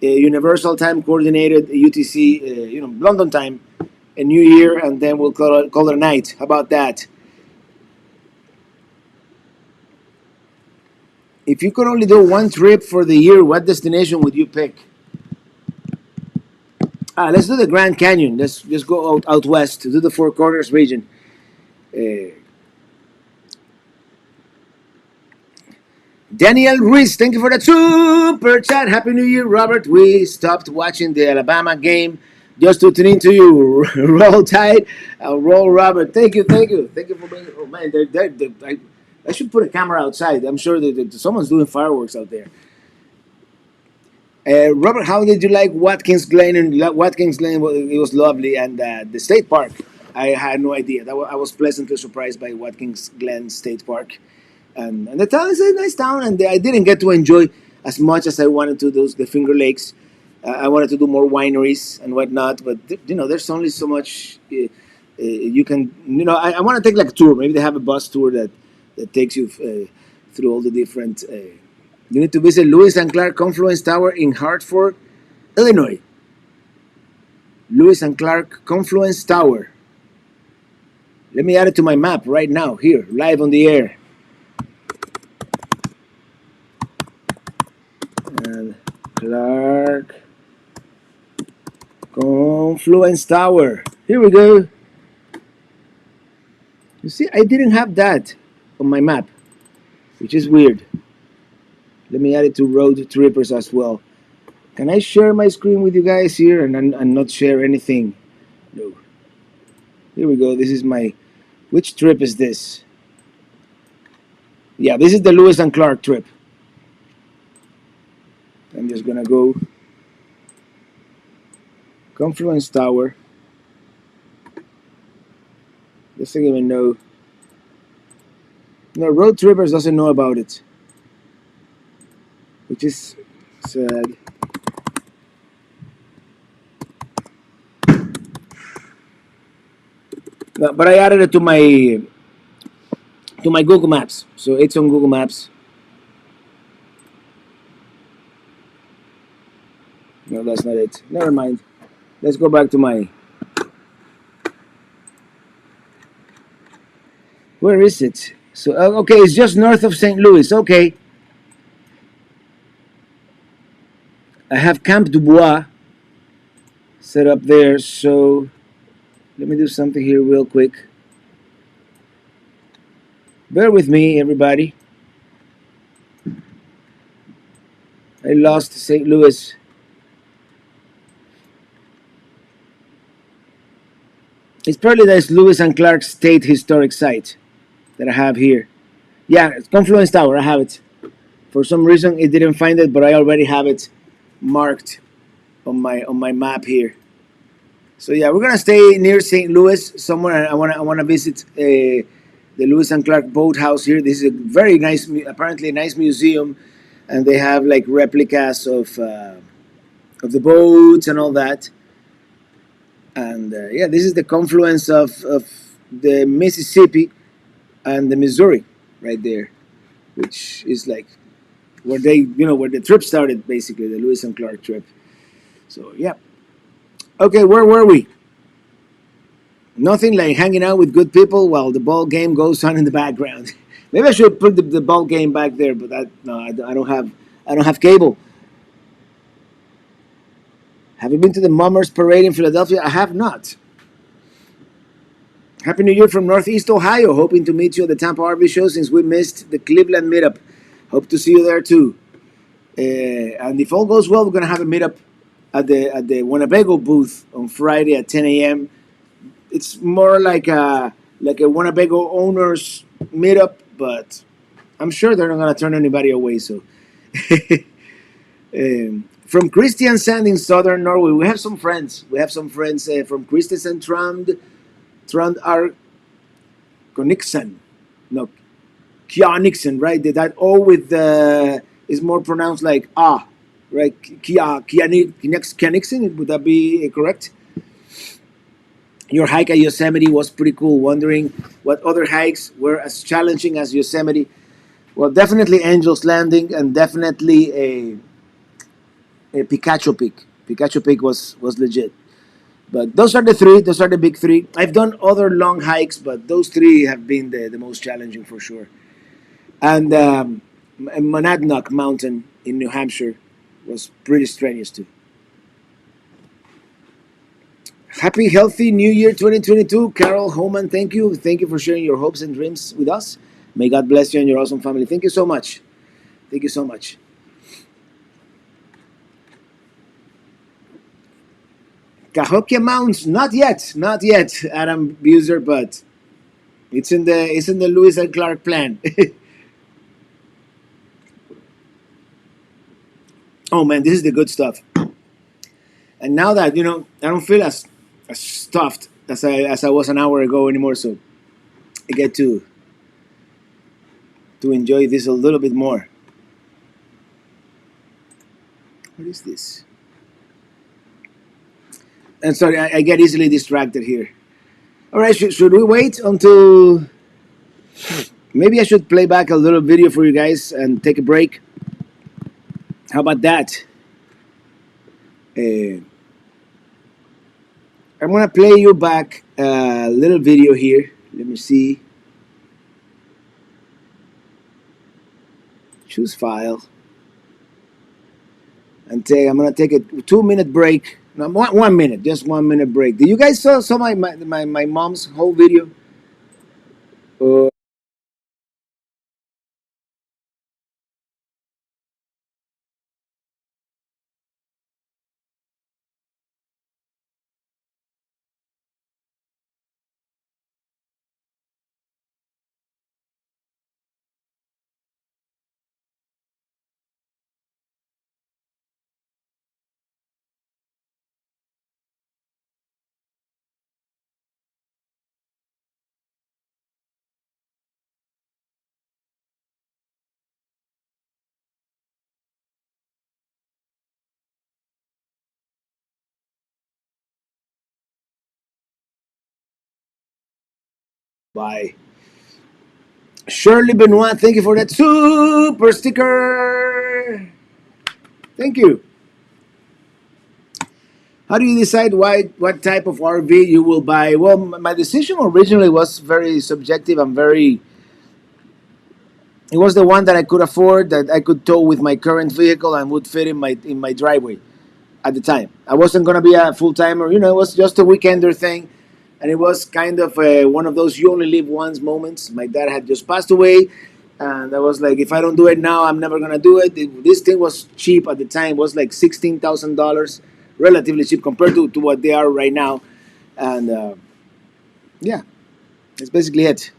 Speaker 1: Universal Time Coordinated UTC, London time, a New Year, and then we'll call it a night. How about that? If you could only do one trip for the year, what destination would you pick? Let's do the Grand Canyon. Let's just go out west to do the Four Corners region. Daniel Ruiz, thank you for the super chat. Happy New Year, Robert. We stopped watching the Alabama game just to tune into you. Roll Tide, roll Robert. Thank you for being. Oh man, I should put a camera outside. I'm sure that someone's doing fireworks out there. Robert, how did you like Watkins Glen? Watkins Glen, it was lovely, and the state park, I had no idea. I was pleasantly surprised by Watkins Glen State Park, and the town is a nice town, and I didn't get to enjoy as much as I wanted to the Finger Lakes. I wanted to do more wineries and whatnot, but there's only so much you can. I want to take like a tour. Maybe they have a bus tour that takes you through all the different. You need to visit Lewis and Clark Confluence Tower in Hartford, Illinois. Lewis and Clark Confluence Tower. Let me add it to my map right now, here, live on the air. And Clark Confluence Tower. Here we go. You see, I didn't have that on my map, which is weird. Let me add it to Road Trippers as well. Can I share my screen with you guys here and not share anything? No. Here we go. This is my... Which trip is this? Yeah, this is the Lewis and Clark trip. I'm just going to go... Confluence Tower. Doesn't even know. No, Road Trippers doesn't know about it, which is sad. No, but I added it to my Google Maps, so it's on Google Maps. No, that's not it. Never mind. Let's go back to my... Where is it? So, okay, it's just north of St. Louis. Okay. I have Camp Dubois set up there, so let me do something here real quick. Bear with me, everybody. I lost St. Louis. It's probably this Lewis and Clark State Historic Site that I have here. Yeah, it's Confluence Tower. I have it. For some reason, it didn't find it, but I already have it marked on my map here. So yeah, we're gonna stay near St. Louis somewhere. I wanna visit the Lewis and Clark Boathouse here. This is a very nice, apparently a nice museum, and they have like replicas of the boats and all that. And yeah, this is the confluence of the Mississippi and the Missouri right there, which is like where they, where the trip started, basically, the Lewis and Clark trip. So yeah. Okay, where were we? Nothing like hanging out with good people while the ball game goes on in the background. Maybe I should put the ball game back there, but no, I don't have cable. Have you been to the Mummers Parade in Philadelphia? I have not. Happy New Year from Northeast Ohio. Hoping to meet you at the Tampa RV show since we missed the Cleveland meetup. Hope to see you there too. And if all goes well, we're gonna have a meetup at the Winnebago booth on Friday at 10 a.m. It's more like a Winnebago owners meetup, but I'm sure they're not gonna turn anybody away. So, from Kristiansand in southern Norway, we have some friends. We have some friends from Kristiansand, Trond Arkonixen. No, Kjaniksen, right? That O with the is more pronounced like ah, right? Kjaniksen, would that be correct? Your hike at Yosemite was pretty cool. Wondering what other hikes were as challenging as Yosemite. Well, definitely Angel's Landing, and definitely a Picacho Peak. Picacho Peak was legit. But those are the three. Those are the big three. I've done other long hikes, but those three have been the most challenging for sure. And Monadnock Mountain in New Hampshire was pretty strenuous too. Happy, healthy New Year 2022. Carol Homan, thank you. Thank you for sharing your hopes and dreams with us. May God bless you and your awesome family. Thank you so much. Thank you so much. Cahokia Mountains, not yet, not yet, Adam Buser, but it's in the Lewis and Clark plan. Oh man, this is the good stuff. And now that I don't feel as stuffed as I was an hour ago anymore, so I get to enjoy this a little bit more. What is this? And sorry, I get easily distracted here. All right, should we wait until maybe I should play back a little video for you guys and take a break? How about that? Uh, I'm gonna play you back a little video here. Let me see. Choose file. And I'm gonna take a 2 minute break. No, 1 minute, just 1 minute break. Did you guys saw my mom's whole video? Uh, by Shirley Benoit. Thank you for that super sticker. Thank you. How do you decide what type of RV you will buy? Well, my decision originally was very subjective and very. It was the one that I could afford, that I could tow with my current vehicle and would fit in my driveway at the time. I wasn't gonna be a full timer. It was just a weekender thing, and it was kind of one of those you only live once moments. My dad had just passed away, and I was like, if I don't do it now, I'm never gonna do it. This thing was cheap at the time. It was like $16,000, relatively cheap compared to what they are right now. And yeah, that's basically it.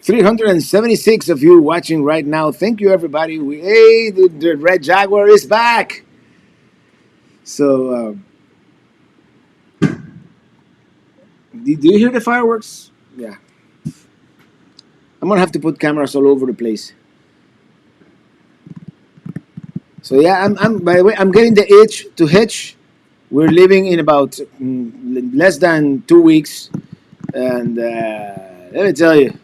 Speaker 1: 376 of you watching right now. Thank you, everybody. Hey, the Red Jaguar is back. So, do you hear the fireworks? Yeah. I'm gonna have to put cameras all over the place. So yeah, I'm by the way, I'm getting the itch to hitch. We're leaving in about less than 2 weeks, and let me tell you,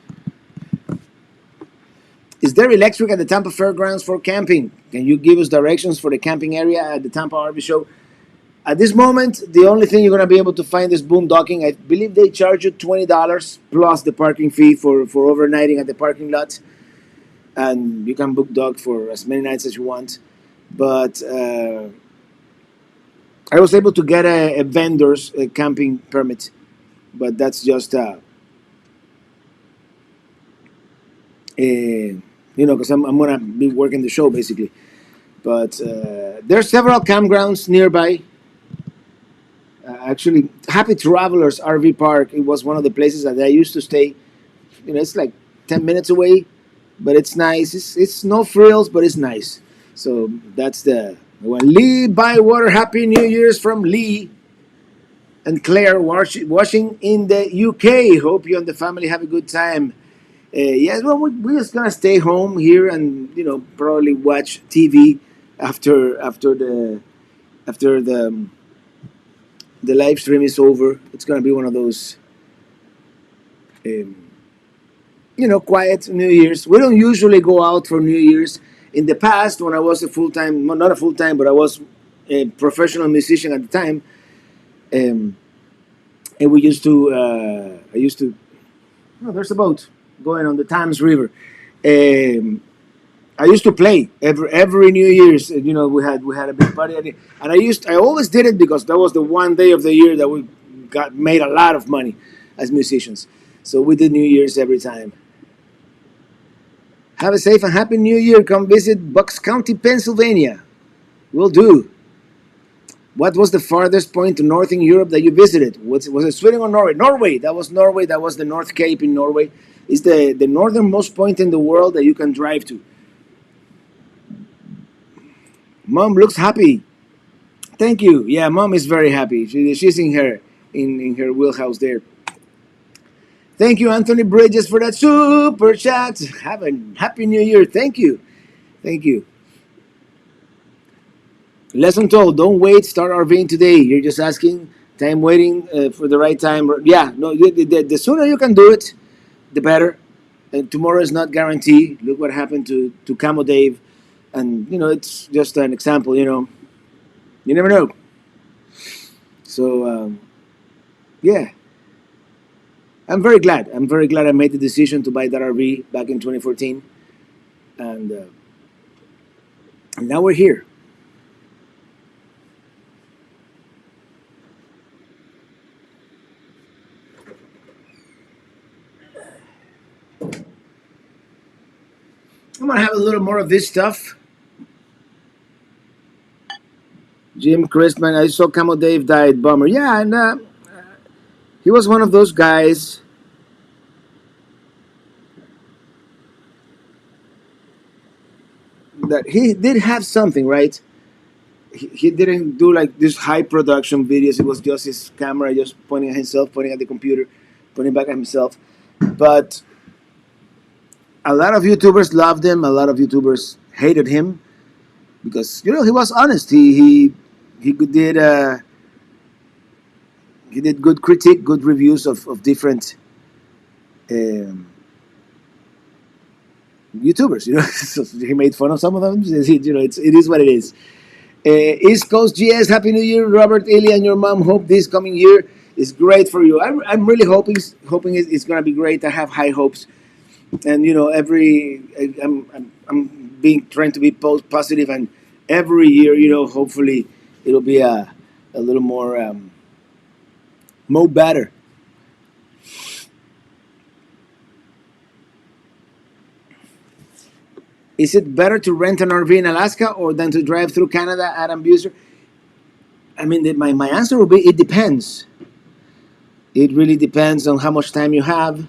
Speaker 1: is there electric at the Tampa Fairgrounds for camping? Can you give us directions for the camping area at the Tampa RV Show? At this moment, the only thing you're going to be able to find is boondocking. I believe they charge you $20 plus the parking fee for overnighting at the parking lot, and you can book dog for as many nights as you want. But I was able to get a vendor's camping permit, but that's just because I'm gonna be working the show basically. But there's several campgrounds nearby. Actually, Happy Travelers RV Park. It was one of the places that I used to stay. It's like 10 minutes away, but it's nice. It's no frills, but it's nice. So that's the one. Lee Bywater. Happy New Year's from Lee and Claire, watching in the UK. Hope you and the family have a good time. Yes, well, we're just gonna stay home here and probably watch TV after the live stream is over. It's gonna be one of those um, quiet New Year's. We don't usually go out for New Year's. In the past, when I was a full time, well, not a full time, but I was a professional musician at the time, um, and we used to. I used to. Oh, there's a boat going on the Thames River. Um, I used to play every New Year's. We had a big party, and I always did it because that was the one day of the year that we got made a lot of money as musicians. So we did New Year's every time. Have a safe and happy New Year. Come visit Bucks County, Pennsylvania. Will do. What was the farthest point in Northern Europe that you visited? Was it Sweden or Norway? Norway. That was Norway. That was the North Cape in Norway. It's the northernmost point in the world that you can drive to. Mom looks happy. Thank you. Yeah, Mom is very happy. She's in her wheelhouse there. Thank you, Anthony Bridges, for that super chat. Have a happy New Year. Thank you. Thank you. Lesson told: don't wait. Start RVing today. You're just asking. Time waiting for the right time. Yeah, no. The sooner you can do it, the better. And tomorrow is not guaranteed. Look what happened to Camo Dave, and it's just an example. You never know. So yeah, I'm very glad. I'm very glad I made the decision to buy that RV back in 2014, and now we're here. I'm gonna have a little more of this stuff. Jim Christman, I saw Camo Dave died. Bummer. Yeah, and he was one of those guys that he did have something, right? He didn't do like this high production videos. It was just his camera, just pointing at himself, pointing at the computer, pointing back at himself. But a lot of YouTubers loved him. A lot of YouTubers hated him because he was honest. He did good critique, good reviews of different um, YouTubers. So he made fun of some of them. It is what it is. East Coast GS, Happy New Year, Robert, Ilya, and your mom. Hope this coming year is great for you. I'm really hoping it's gonna be great. I have high hopes, and I'm being trying to be positive, and every year, hopefully it'll be a little more better. Is it better to rent an RV in Alaska or than to drive through Canada, Adam Buser? I mean, my answer will be it depends. It really depends on how much time you have.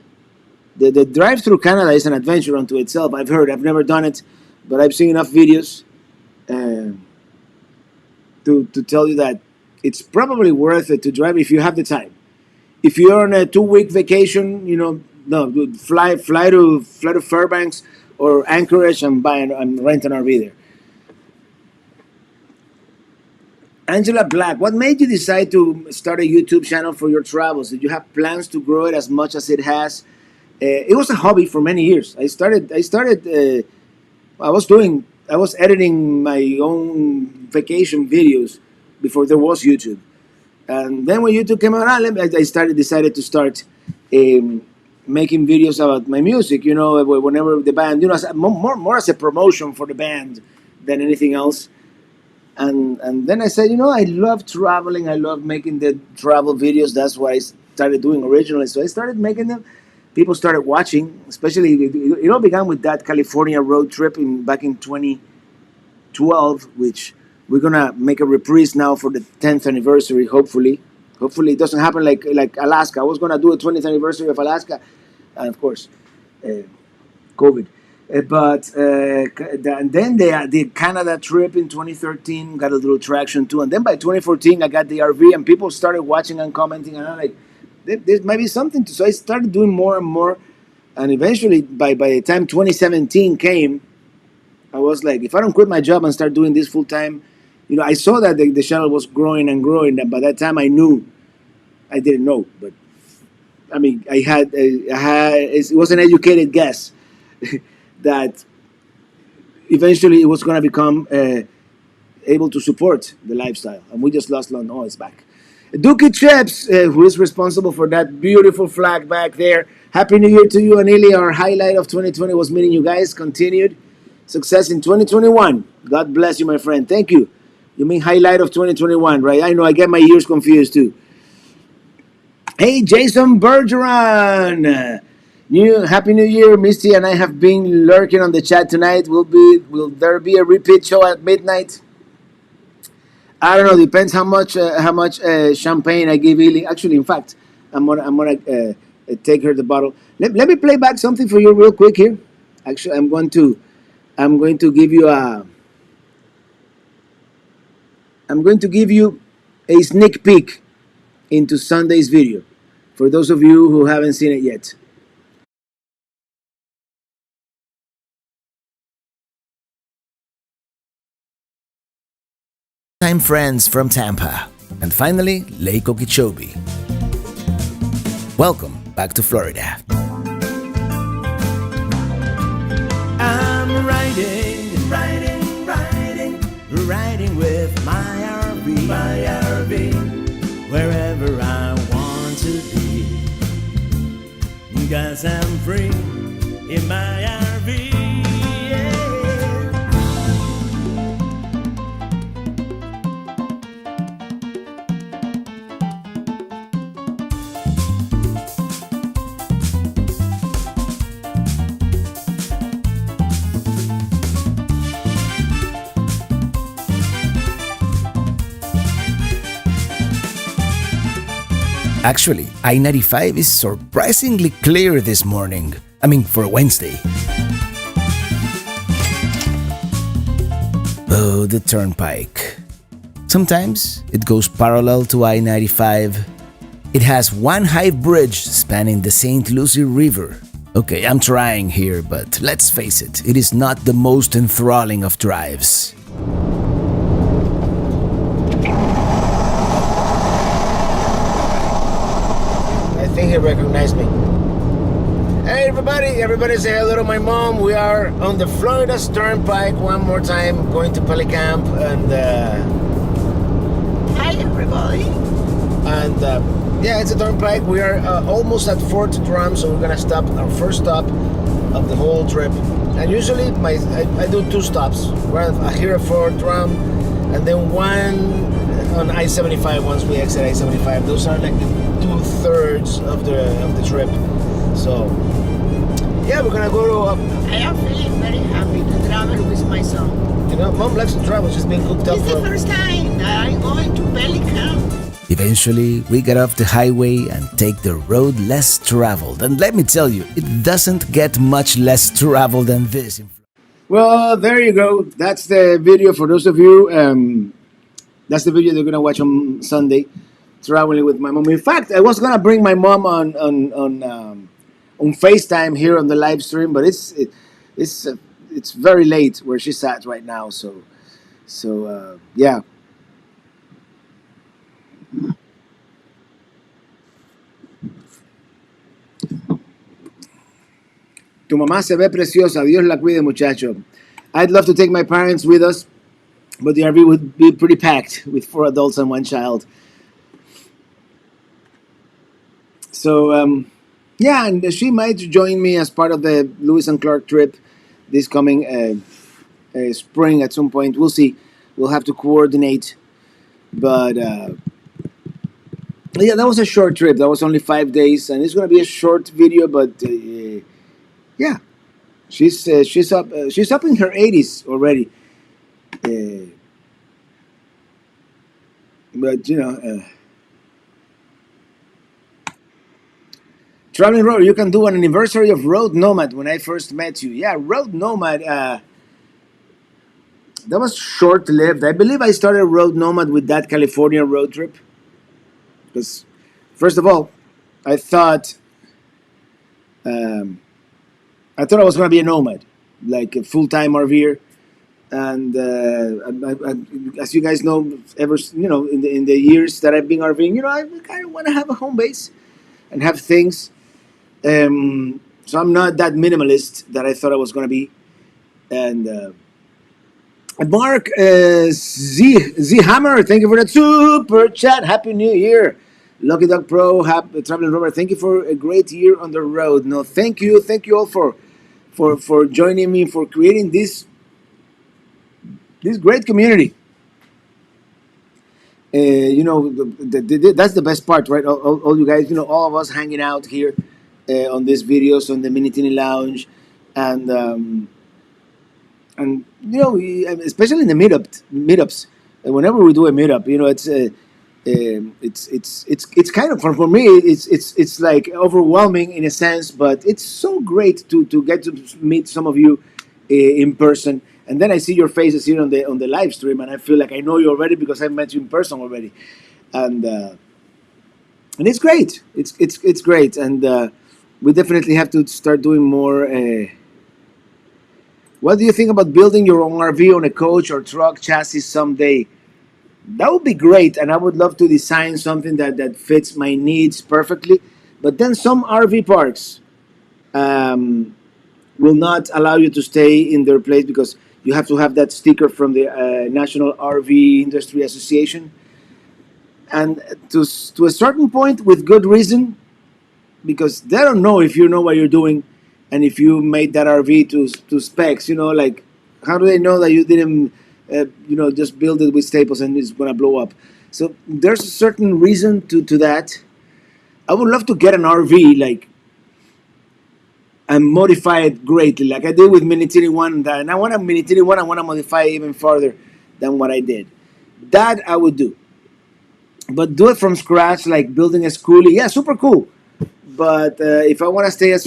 Speaker 1: The drive through Canada is an adventure unto itself. I've heard. I've never done it, but I've seen enough videos uh, to tell you that it's probably worth it to drive if you have the time. If you're on a 2 week vacation, no, fly to Fairbanks or Anchorage and rent an RV there. Angela Black, what made you decide to start a YouTube channel for your travels? Did you have plans to grow it as much as it has? It was a hobby for many years. I was editing my own vacation videos before there was YouTube. And then when YouTube came out, decided to start um, making videos about my music. Whenever the band, more as a promotion for the band than anything else. And then I said, I love traveling. I love making the travel videos. That's what I started doing originally. So I started making them. People started watching, especially it all began with that California road trip back in 2012, which we're gonna make a reprise now for the 10th anniversary. Hopefully it doesn't happen like Alaska. I was gonna do a 20th anniversary of Alaska, and of course, COVID. And then the Canada trip in 2013 got a little traction too. And then by 2014, I got the RV, and people started watching and commenting, and I'm like, there might be something to. So I started doing more and more, and eventually, by the time 2017 came, I was like, if I don't quit my job and start doing this full time, I saw that the channel was growing and growing. And by that time, I knew, I didn't know, but I mean, it was an educated guess that eventually it was going to become able to support the lifestyle. And we just lost London. Oh, it's back. Dookie Chips, who is responsible for that beautiful flag back there. Happy New Year to you, Anili. Our highlight of 2020 was meeting you guys. Continued success in 2021. God bless you, my friend. Thank you. You mean highlight of 2021, right? I know, I get my years confused too. Hey, Jason Bergeron. Happy New Year, Misty and I have been lurking on the chat tonight. Will there be a repeat show at midnight? I don't know. Depends how much champagne I give Ili. Actually, in fact, I'm gonna take her the bottle. Let me play back something for you real quick here. Actually, I'm going to give you a sneak peek into Sunday's video for those of you who haven't seen it yet.
Speaker 2: Time friends from Tampa, and finally Lake Okeechobee. Welcome back to Florida. I'm riding with my RV, wherever I want to be, 'cause I'm free in my RV. Actually, I-95 is surprisingly clear this morning. I mean, for Wednesday. Oh, the turnpike. Sometimes it goes parallel to I-95. It has one high bridge spanning the St. Lucie River. Okay, I'm trying here, but let's face it, it is not the most enthralling of drives.
Speaker 1: I think he recognized me. Hey everybody say hello to my mom. We are on the Florida Turnpike one more time, going to Pelicamp, and hi everybody. And yeah, it's a turnpike. We are almost at Fort Drum, so we're gonna stop our first stop of the whole trip. And usually I do two stops. Right here at Fort Drum, and then one on I-75 once we exit I-75. Those are like the 2/3 of the trip. So yeah, we're gonna go to.
Speaker 3: I am feeling very happy to travel with my son.
Speaker 1: Mom likes to travel. She's been cooked up.
Speaker 3: It's the first time that I'm going to Pelicamp.
Speaker 2: Eventually, we get off the highway and take the road less traveled. And let me tell you, it doesn't get much less traveled than this.
Speaker 1: Well, there you go. That's the video for those of you. That's the video they're gonna watch on Sunday. Traveling with my mom. In fact, I was gonna bring my mom on FaceTime here on the live stream, but it's very late where she's at right now. So yeah. Tu mamá se ve preciosa. Dios la cuide, muchacho. I'd love to take my parents with us, but the RV would be pretty packed with 4 adults and 1 child. So, yeah, and she might join me as part of the Lewis and Clark trip this coming spring at some point. We'll see. We'll have to coordinate. But yeah, that was a short trip. That was only 5 days, and it's going to be a short video. But yeah, she's up. She's up in her 80s already. But you know. Traveling Road, you can do an anniversary of Road Nomad when I first met you. Yeah, Road Nomad, that was short lived. I believe I started Road Nomad with that California road trip. Because, first of all, I thought I was going to be a nomad, like a full time RVer. And as you guys know, in the years that I've been RVing, I kind of want to have a home base and have things. So I'm not that minimalist that I thought I was going to be. And Mark Z Hammer, thank you for that super chat. Happy New Year. Lucky Dog Pro, Traveling Robert, thank you for a great year on the road. No, thank you all for joining me, for creating this great community. That's the best part, right? All you guys, all of us hanging out here on these videos on the Minitini Lounge, and especially in the meetups. Whenever we do a meetup, it's kind of for me it's like overwhelming in a sense, but it's so great to get to meet some of you in person. And then I see your faces here on the live stream, and I feel like I know you already because I met you in person already, and it's great. It's great, and we definitely have to start doing more. What do you think about building your own RV on a coach or truck chassis someday? That would be great, and I would love to design something that fits my needs perfectly. But then some RV parks will not allow you to stay in their place because you have to have that sticker from the National RV Industry Association. And to a certain point, with good reason, because they don't know if you know what you're doing and if you made that RV to specs. Like, how do they know that you didn't, just build it with staples and it's going to blow up? So there's a certain reason to that. I would love to get an RV, like, and modify it greatly, like I did with Minitini I. And I want a Minitini I. I want to modify it even further than what I did. That I would do. But do it from scratch, like building a schoolie. Yeah, super cool. But if I want to stay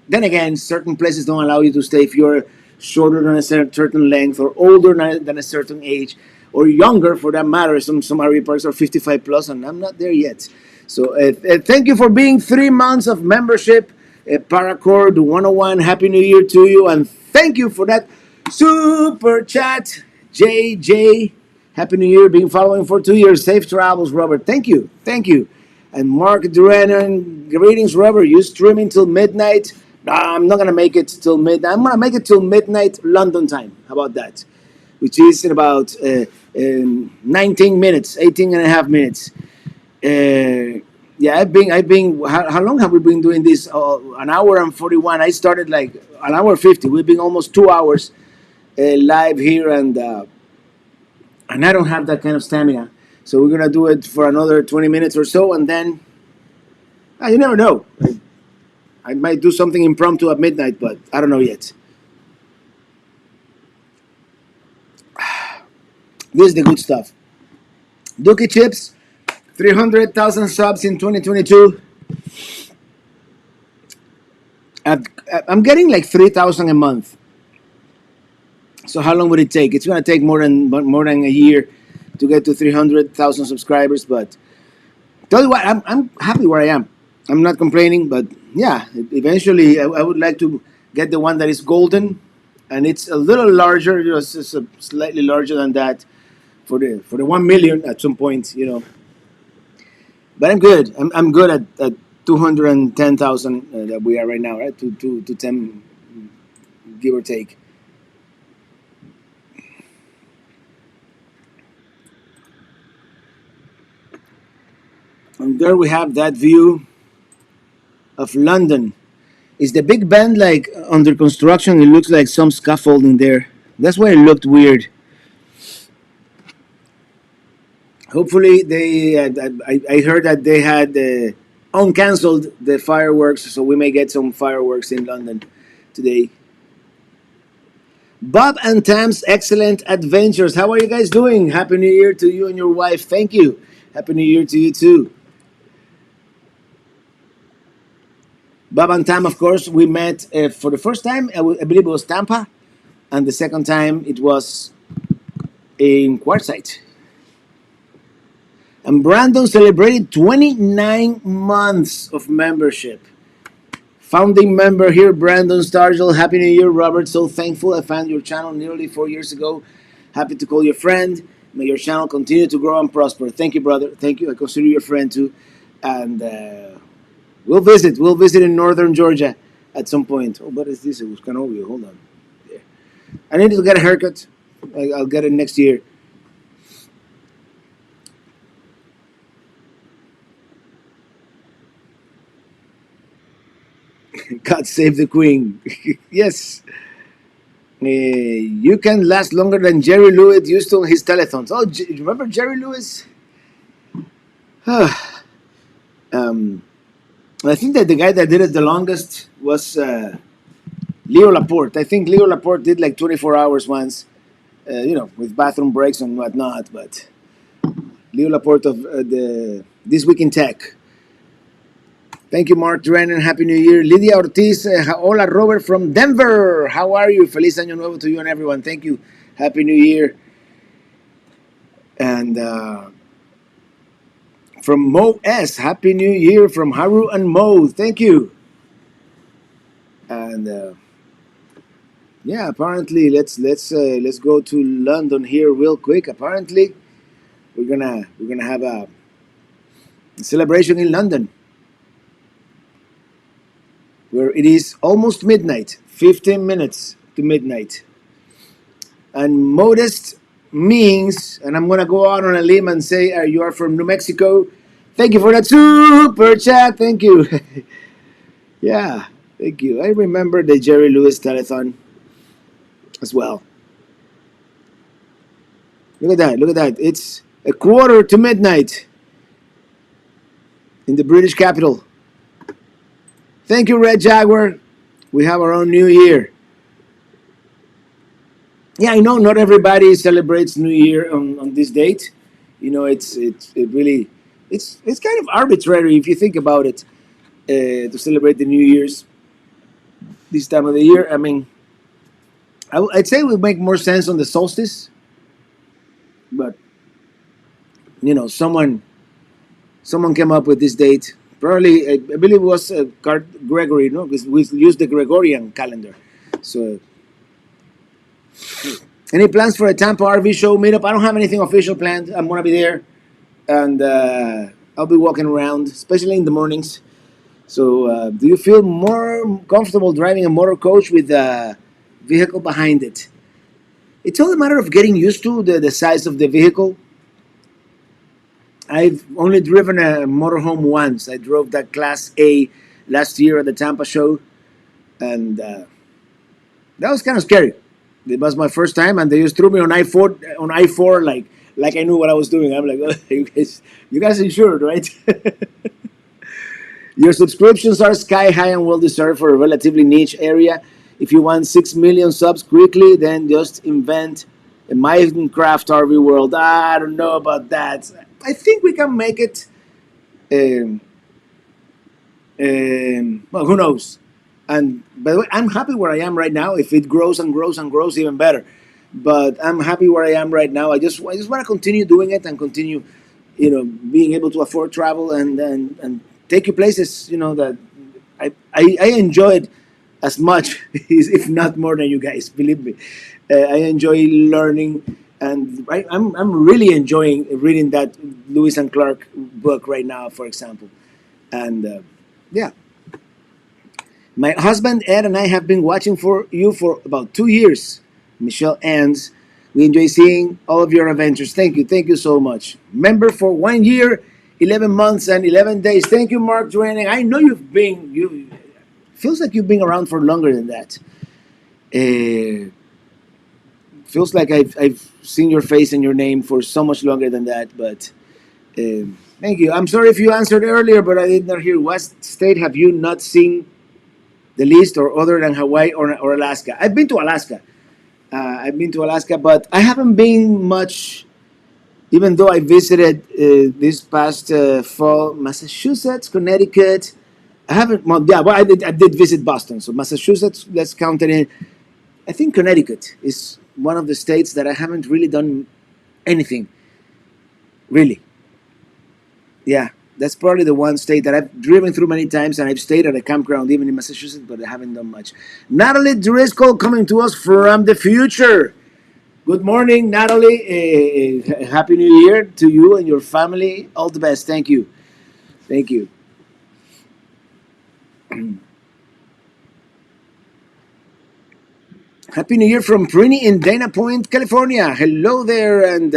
Speaker 1: then again, certain places don't allow you to stay if you're shorter than a certain length, or older than a certain age, or younger for that matter. Some RV parks are 55 plus, and I'm not there yet. So thank you for being 3 months of membership. Paracord 101, Happy New Year to you, and thank you for that super chat, JJ. Happy New Year, been following for 2 years. Safe travels, Robert. Thank you. And Mark Duran, greetings, Robert. You streaming till midnight? I'm not gonna make it till midnight. I'm gonna make it till midnight London time. How about that? Which is in about 19 minutes, 18 and a half minutes. Yeah, I've been. How long have we been doing this? An hour and 41. I started like an hour 50. We've been almost 2 hours live here, and I don't have that kind of stamina. So we're gonna do it for another 20 minutes or so, and then you never know. I might do something impromptu at midnight, but I don't know yet. This is the good stuff. Dookie Chips. 300,000 subs in 2022. I'm getting like 3,000 a month. So how long would it take? It's going to take more than a year to get to 300,000 subscribers. But tell you what, I'm happy where I am. I'm not complaining, but yeah, eventually I would like to get the one that is golden, and it's a little larger, it's slightly larger than that for the 1 million at some point, But I'm good. I'm good at 210,000 that we are right now, right? To 10, give or take. And there we have that view of London. Is the Big Ben like under construction? It looks like some scaffolding there. That's why it looked weird. Hopefully, I heard that they had uncancelled the fireworks, so we may get some fireworks in London today. Bob and Tam's Excellent Adventures. How are you guys doing? Happy New Year to you and your wife. Thank you. Happy New Year to you too. Bob and Tam, of course, we met for the first time. I believe it was Tampa, and the second time it was in Quartzsite. And Brandon celebrated 29 months of membership. Founding member here, Brandon Stargell. Happy New Year, Robert. So thankful I found your channel nearly 4 years ago. Happy to call you a friend. May your channel continue to grow and prosper. Thank you, brother. Thank you. I consider you a friend too. And we'll visit. We'll visit in northern Georgia at some point. Oh, what is this? It was kind of obvious. Hold on. There. I need to get a haircut. I'll get it next year. God save the Queen. Yes. You can last longer than Jerry Lewis used to on his telethons. Oh, remember Jerry Lewis? um, I think that the guy that did it the longest was Leo Laporte. I think Leo Laporte did like 24 hours once, with bathroom breaks and whatnot. But Leo Laporte of the This Week in Tech. Thank you, Mark Drennan. Happy New Year. Lydia Ortiz. Hola, Robert from Denver. How are you? Feliz Año Nuevo to you and everyone. Thank you. Happy New Year. And from Mo S. Happy New Year from Haru and Mo. Thank you. And yeah, apparently, let's go to London here real quick. Apparently, we're gonna have a celebration in London, where it is almost midnight, 15 minutes to midnight. And modest means, and I'm going to go out on a limb and say you are from New Mexico. Thank you for that super chat. Thank you. Yeah, thank you. I remember the Jerry Lewis telethon as well. Look at that. Look at that. It's a quarter to midnight in the British capital. Thank you, Red Jaguar. We have our own New Year. Yeah, I know not everybody celebrates New Year on this date. It's kind of arbitrary if you think about it, to celebrate the New Year's this time of the year. I mean, I'd say it would make more sense on the solstice, but someone came up with this date. Probably, I believe it was Gregory, because we use the Gregorian calendar. So, any plans for a Tampa RV show meetup? I don't have anything official planned. I'm going to be there, and I'll be walking around, especially in the mornings. So, do you feel more comfortable driving a motor coach with a vehicle behind it? It's all a matter of getting used to the size of the vehicle. I've only driven a motorhome once. I drove that Class A last year at the Tampa show, and that was kind of scary. It was my first time, and they just threw me on I-4 like I knew what I was doing. I'm like, oh, you guys insured, right? Your subscriptions are sky high and well deserved for a relatively niche area. If you want 6 million subs quickly, then just invent a Minecraft RV world. I don't know about that. I think we can make it. Well, who knows? And by the way, I'm happy where I am right now. If it grows and grows and grows, even better. But I'm happy where I am right now. I just want to continue doing it and continue, being able to afford travel and take you places, that I enjoy it as much, if not more than you guys. Believe me, I enjoy learning. And I'm really enjoying reading that Lewis and Clark book right now, for example. And Yeah. My husband Ed and I have been watching for you for about 2 years. Michelle ends. We enjoy seeing all of your adventures. Thank you. Thank you so much. Member for 1 year, 11 months, and 11 days. Thank you, Mark Draining. I know you feels like you've been around for longer than that. Feels like I've seen your face and your name for so much longer than that, but thank you. I'm sorry if you answered earlier, but I did not hear. What state have you not seen the least, or other than Hawaii or Alaska? I've been to Alaska. But I haven't been much. Even though I visited this past fall, Massachusetts, Connecticut. I haven't. Well, yeah, well, I did visit Boston, so Massachusetts. Let's count it in. I think Connecticut is one of the states that I haven't really done anything. Really, yeah, that's probably the one state that I've driven through many times, and I've stayed at a campground even in Massachusetts, but I haven't done much. Natalie Driscoll coming to us from the future. Good morning, Natalie. Happy New Year to you and your family. All the best. Thank you. Thank you. Happy New Year from Prini in Dana Point, California. Hello there, and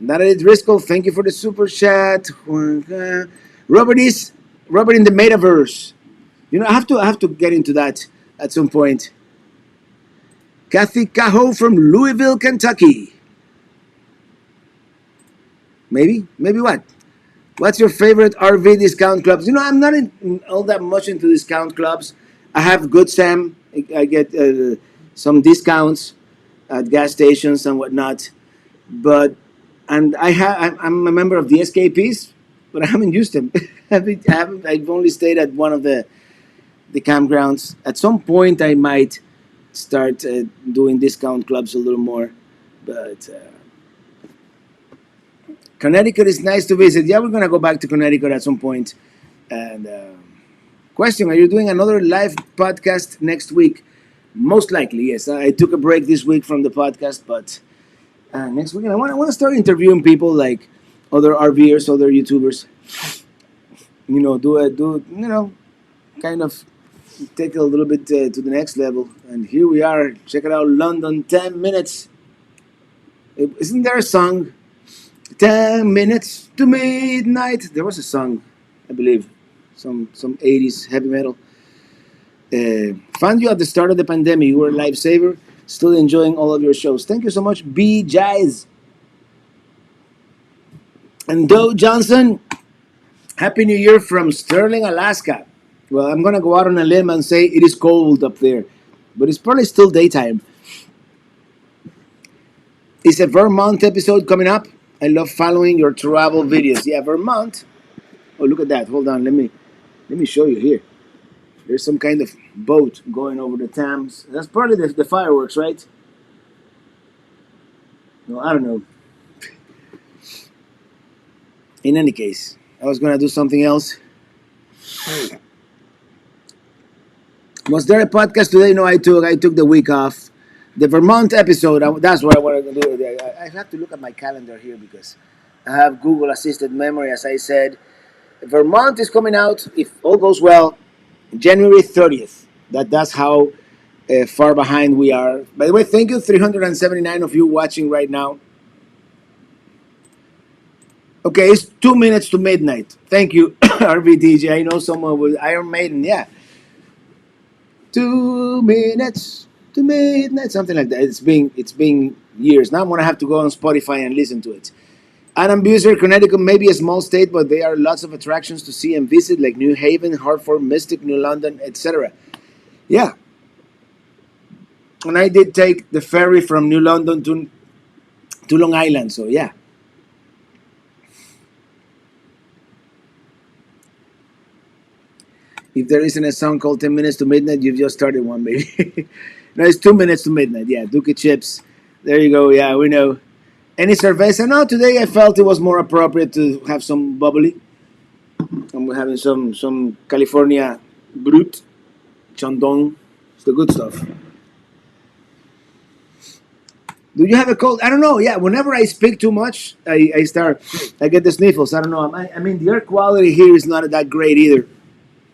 Speaker 1: Natalie Driscoll. Thank you for the super chat. Robert is Robert in the metaverse. You know, I have to get into that at some point. Kathy Cajo from Louisville, Kentucky. Maybe what? What's your favorite RV discount clubs? You know, I'm not all that much into discount clubs. I have Good Sam. I get some discounts at gas stations and whatnot. But I'm a member of the SKPs, but I haven't used them. I've only stayed at one of the campgrounds. At some point, I might start doing discount clubs a little more, but. Connecticut is nice to visit. Yeah, we're gonna go back to Connecticut at some point. And question: Are you doing another live podcast next week? Most likely, yes. I took a break this week from the podcast, but next week I want to start interviewing people like other RVers, other YouTubers. You know, kind of take it a little bit to the next level. And here we are. Check it out, London, 10 minutes. Isn't there a song? 10 minutes to midnight. There was a song, I believe, some 80s heavy metal. Found you at the start of the pandemic. You were a lifesaver. Still enjoying all of your shows. Thank you so much, B. Jize. And Doe Johnson, Happy New Year from Sterling, Alaska. Well, I'm going to go out on a limb and say it is cold up there, but it's probably still daytime. Is a Vermont episode coming up? I love following your travel videos. Yeah, Vermont. Oh, look at that. Hold on. Let me show you here. There's some kind of boat going over the Thames. That's probably the fireworks, right? No, I don't know. In any case, I was going to do something else. Was there a podcast today? No, I took the week off. The Vermont episode, that's what I wanted to do. I have to look at my calendar here because I have Google Assisted Memory, as I said. Vermont is coming out, if all goes well, January 30th. That's how far behind we are. By the way, thank you, 379 of you watching right now. Okay, it's 2 minutes to midnight. Thank you, RVTJ. I know someone with Iron Maiden, yeah. 2 minutes to midnight, something like that. It's been years. Now I'm gonna have to go on Spotify and listen to it. Adam Buser, Connecticut may be a small state, but there are lots of attractions to see and visit, like New Haven, Hartford, Mystic, New London, etc. Yeah. And I did take the ferry from New London to Long Island, so yeah. If there isn't a song called 10 Minutes to Midnight, you've just started one, baby. No, it's 2 minutes to midnight. Yeah, Dookie Chips. There you go. Yeah, we know. Any cerveza? No, today I felt it was more appropriate to have some bubbly. I'm having some California Brut, Chandon. It's the good stuff. Do you have a cold? I don't know. Yeah, whenever I speak too much, I get the sniffles. I don't know. I mean, the air quality here is not that great either.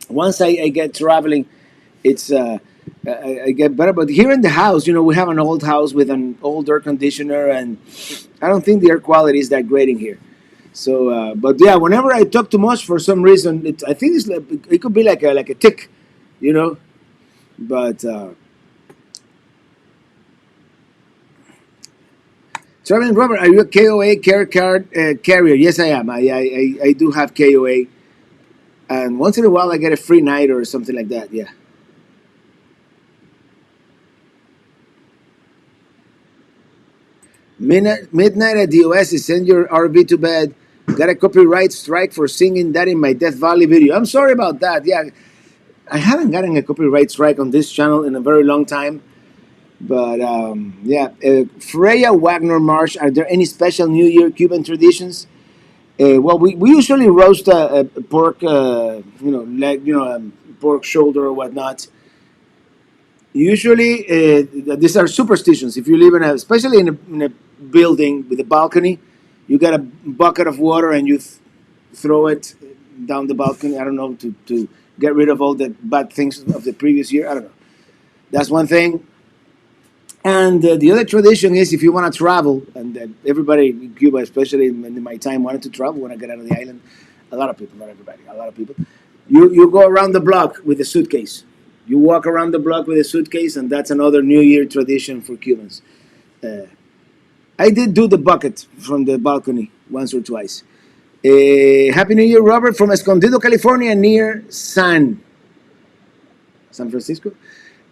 Speaker 1: Once I get traveling, it's I get better. But here in the house, we have an old house with an old air conditioner, and I don't think the air quality is that great in here. So, but yeah, whenever I talk too much for some reason, I think it could be like a tick, you know. But Traveling Robert, are you a KOA care card carrier? Yes, I am. I do have KOA, and once in a while I get a free night or something like that. Yeah. Midnight at the Oasis. Send your RV to bed. Got a copyright strike for singing that in my Death Valley video. I'm sorry about that. Yeah, I haven't gotten a copyright strike on this channel in a very long time. But yeah, Freya Wagner Marsh. Are there any special New Year Cuban traditions? Well, we usually roast a pork, leg, pork shoulder or whatnot. Usually, these are superstitions. If you live especially in a building with a balcony, you got a bucket of water and you throw it down the balcony. I don't know, to get rid of all the bad things of the previous year. I don't know. That's one thing. And the other tradition is, if you want to travel, and everybody in Cuba, especially in my time, wanted to travel when I got out of the island. A lot of people, not everybody, a lot of people. You go around the block with a suitcase. You walk around the block with a suitcase, and that's another New Year tradition for Cubans. I did do the bucket from the balcony once or twice. Happy New Year, Robert, from Escondido, California, near San Francisco.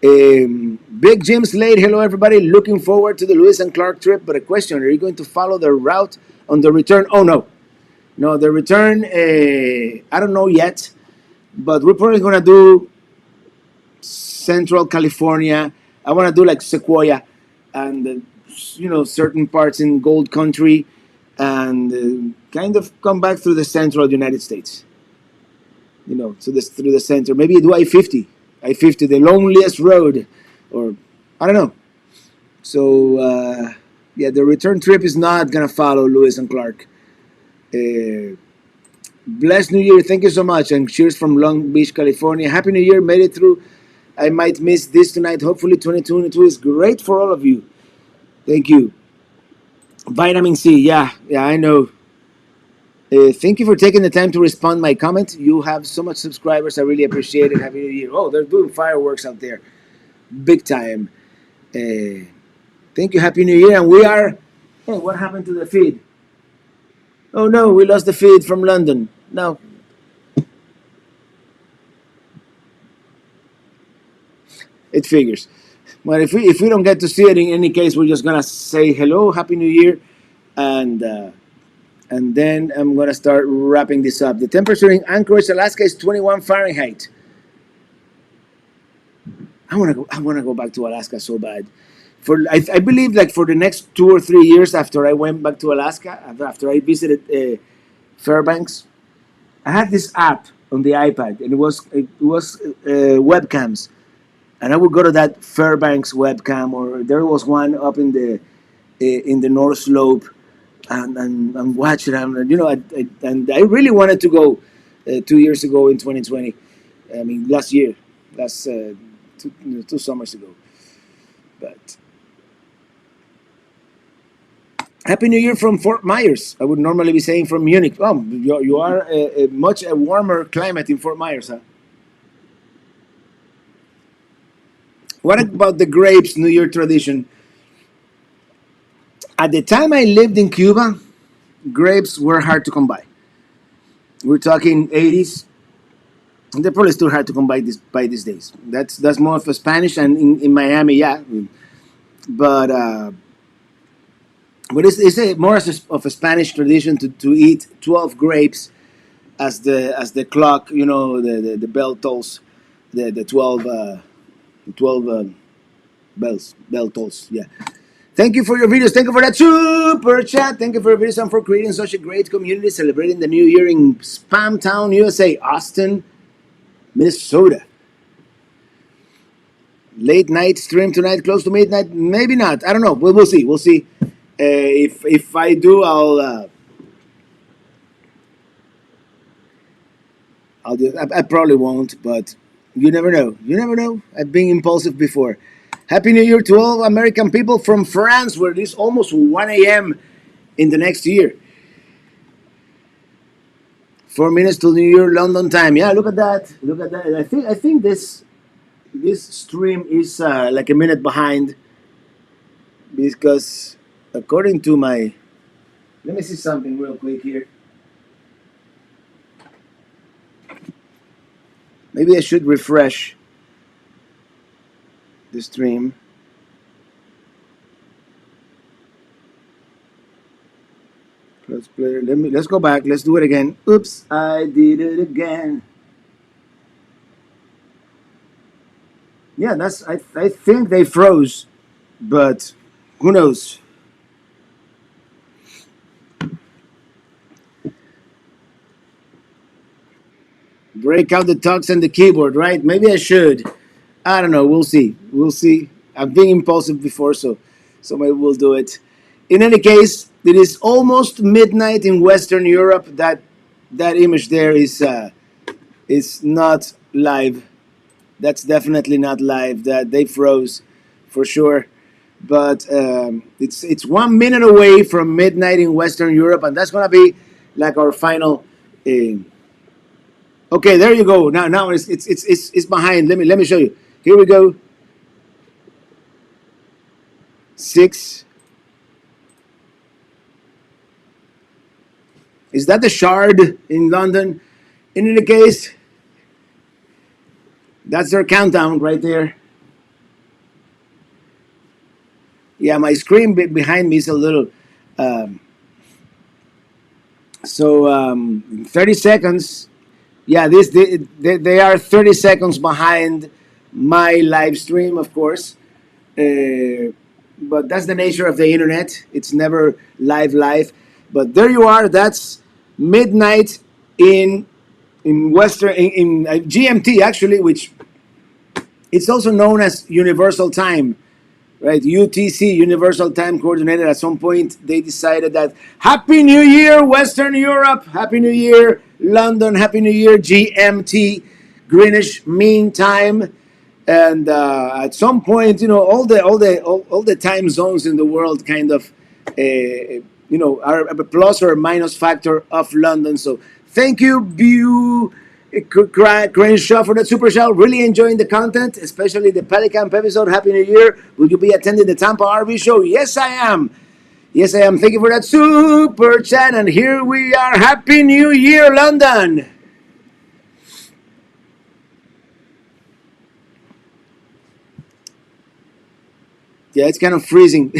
Speaker 1: Big Jim Slade, hello everybody. Looking forward to the Lewis and Clark trip. But a question: are you going to follow the route on the return? Oh no, the return. I don't know yet, but we're probably gonna do Central California. I want to do like Sequoia, and certain parts in Gold Country, and kind of come back through the central United States. Through the center. Maybe do I-50, the loneliest road, or I don't know. So yeah, the return trip is not gonna follow Lewis and Clark. Blessed New Year, thank you so much, and cheers from Long Beach, California. Happy New Year, made it through. I might miss this tonight. Hopefully 2022 is great for all of you. Thank you. Vitamin C, yeah, I know. Thank you for taking the time to respond my comment. You have so much subscribers. I really appreciate it. Happy New Year. Oh, they're doing fireworks out there. Big time. Thank you. Happy New Year. And we are... Hey, what happened to the feed? Oh, no. We lost the feed from London. No. It figures. But if we don't get to see it in any case, we're just going to say hello. Happy New Year. And then I'm going to start wrapping this up. The temperature in Anchorage, Alaska is 21 Fahrenheit. I want to go back to Alaska so bad. I believe like for the next 2 or 3 years after I went back to Alaska, after I visited Fairbanks, I had this app on the iPad, and it was webcams. And I would go to that Fairbanks webcam, or there was one up in the North Slope, and watch it. And I really wanted to go 2 years ago in 2020. I mean, last 2 summers ago. But Happy New Year from Fort Myers. I would normally be saying from Munich. Oh, you are a much warmer climate in Fort Myers, huh? What about the grapes New Year tradition? At the time I lived in Cuba, grapes were hard to come by. We're talking 80s. They're probably still hard to come by these days. That's more of a Spanish, and in Miami, yeah. But it's more of a Spanish tradition to eat 12 grapes as the clock, the bell tolls, the 12 bell tolls, yeah. Thank you for your videos. Thank you for that super chat. Thank you for your videos and for creating such a great community, celebrating the new year in Spam Town, USA, Austin, Minnesota. Late night stream tonight, close to midnight. Maybe not. I don't know. We'll see. We'll see. If I do, I'll do. I probably won't, but you never know. You never know. I've been impulsive before. Happy New Year to all American people from France, where it is almost 1 a.m. in the next year. 4 minutes till New Year, London time. Yeah, look at that. Look at that. I think this stream is like a minute behind because according to my, let me see something real quick here. Maybe I should refresh the stream. Let's play. Let's go back. Let's do it again. Oops, I did it again. Yeah, I think they froze, but who knows? Break out the tux and the keyboard, right? Maybe I should. I don't know. We'll see. We'll see. I've been impulsive before, so maybe we'll do it. In any case, it is almost midnight in Western Europe. That image there is not live. That's definitely not live. That they froze, for sure. But it's 1 minute away from midnight in Western Europe, and that's gonna be like our final. Uh, okay, there you go. Now it's behind. Let me show you. Here we go. 6. Is that the Shard in London? In any case, that's their countdown right there. Yeah, my screen behind me is a little. Um, 30 seconds. Yeah, they are 30 seconds behind my live stream, of course. But that's the nature of the internet. It's never live. But there you are. That's midnight in Western in GMT actually, which it's also known as Universal Time, right? UTC, Universal Time Coordinated. At some point, they decided that Happy New Year, Western Europe. Happy New Year, London. Happy New Year, GMT, Greenwich Mean Time. And at some point, all the time zones in the world kind of, are a plus or minus factor of London. So thank you, Crenshaw, for that super show. Really enjoying the content, especially the Pelicamp episode. Happy New Year. Will you be attending the Tampa RV show? Yes, I am. Yes, I am. Thank you for that super chat. And here we are. Happy New Year, London. Yeah, it's kind of freezing.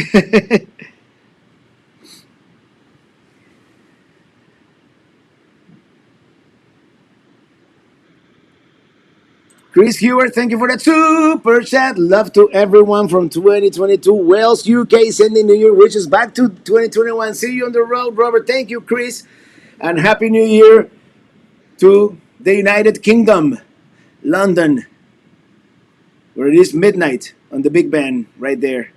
Speaker 1: Chris Hewer, thank you for that super chat. Love to everyone from 2022. Wales, UK, sending New Year wishes back to 2021. See you on the road, Robert. Thank you, Chris. And Happy New Year to the United Kingdom, London, where it is midnight on the Big Ben right there.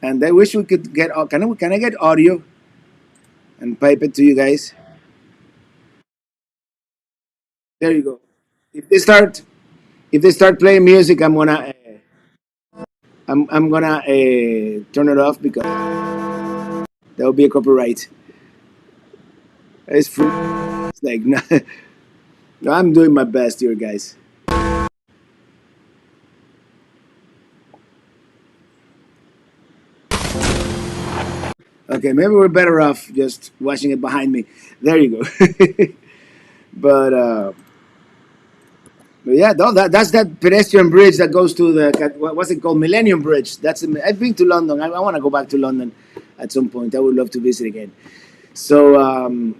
Speaker 1: And I wish we could get, can I get audio and pipe it to you guys? There you go. If they start, if they start playing music, I'm gonna turn it off because that would be a copyright. It's free. It's like no, I'm doing my best here, guys. Okay, maybe we're better off just watching it behind me. There you go. but But yeah, that's that pedestrian bridge that goes to what's it called, Millennium Bridge. I've been to London. I want to go back to London at some point. I would love to visit again. So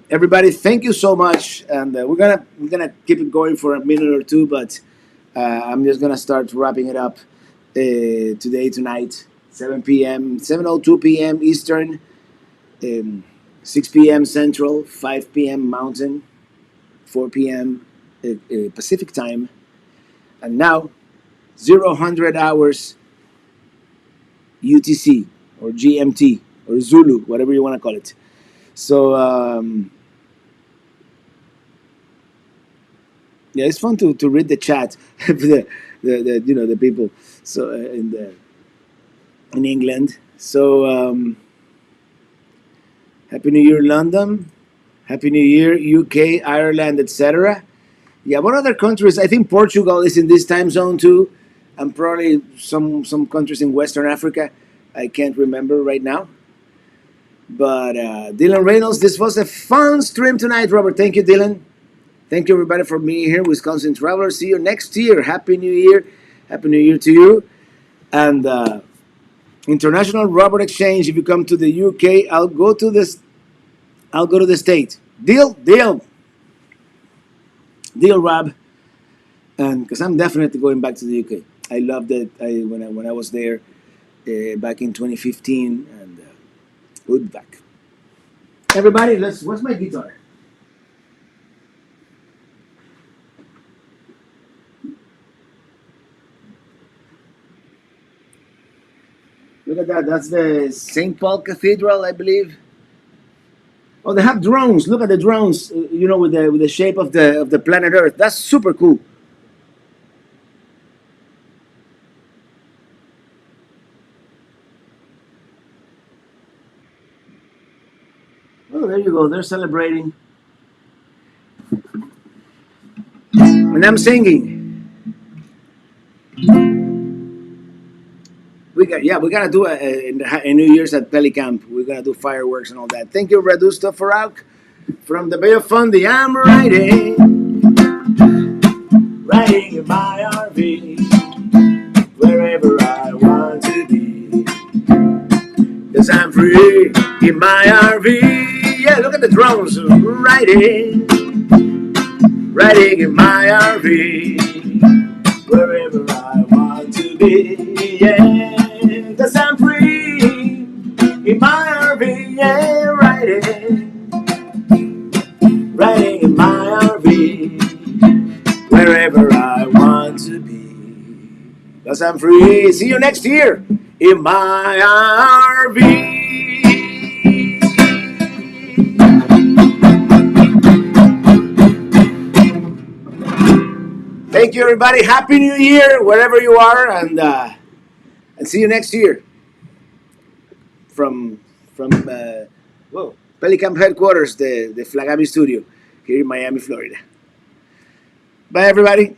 Speaker 1: everybody, thank you so much, and we're gonna keep it going for a minute or two, but I'm just gonna start wrapping it up tonight, 7 p.m., 7:02 p.m. Eastern, 6 p.m. Central, 5 p.m. Mountain, 4 p.m. Pacific time, and now 0 100 hours UTC or GMT or Zulu, whatever you want to call it. So Yeah, it's fun to read the chat, the people. So in England. So Happy New Year, London. Happy New Year, UK, Ireland, etc. Yeah, what other countries? I think Portugal is in this time zone too, and probably some countries in Western Africa. I can't remember right now. But Dylan Reynolds, this was a fun stream tonight, Robert. Thank you, Dylan. Thank you, everybody, for being here, Wisconsin Travelers. See you next year. Happy New Year. Happy New Year to you. And International Robert Exchange. If you come to the UK, I'll go to this. I'll go to the States. Deal, deal, deal, Rob. And because I'm definitely going back to the UK. I loved it. When I was there back in 2015, and we'll be back. Everybody, let's. What's my guitar? Look at that. That's the St. Paul Cathedral, I believe. Oh, they have drones. Look at the drones. With the shape of the planet Earth. That's super cool. Oh, there you go. They're celebrating. And I'm singing. We gotta do a New Year's at Pelicamp. We're gonna do fireworks and all that. Thank you, Radusta Farak from the Bay of Fundy. I'm riding in my RV wherever I want to be. 'Cause I'm free in my RV. Yeah, look at the drones riding in my RV wherever I want to be. Yeah. 'Cause I'm free in my RV, yeah, riding in my RV, wherever I want to be. 'Cause I'm free. See you next year in my RV. Thank you, everybody. Happy New Year, wherever you are, and see you next year. From Pelicamp headquarters, the Flagami studio here in Miami, Florida. Bye, everybody.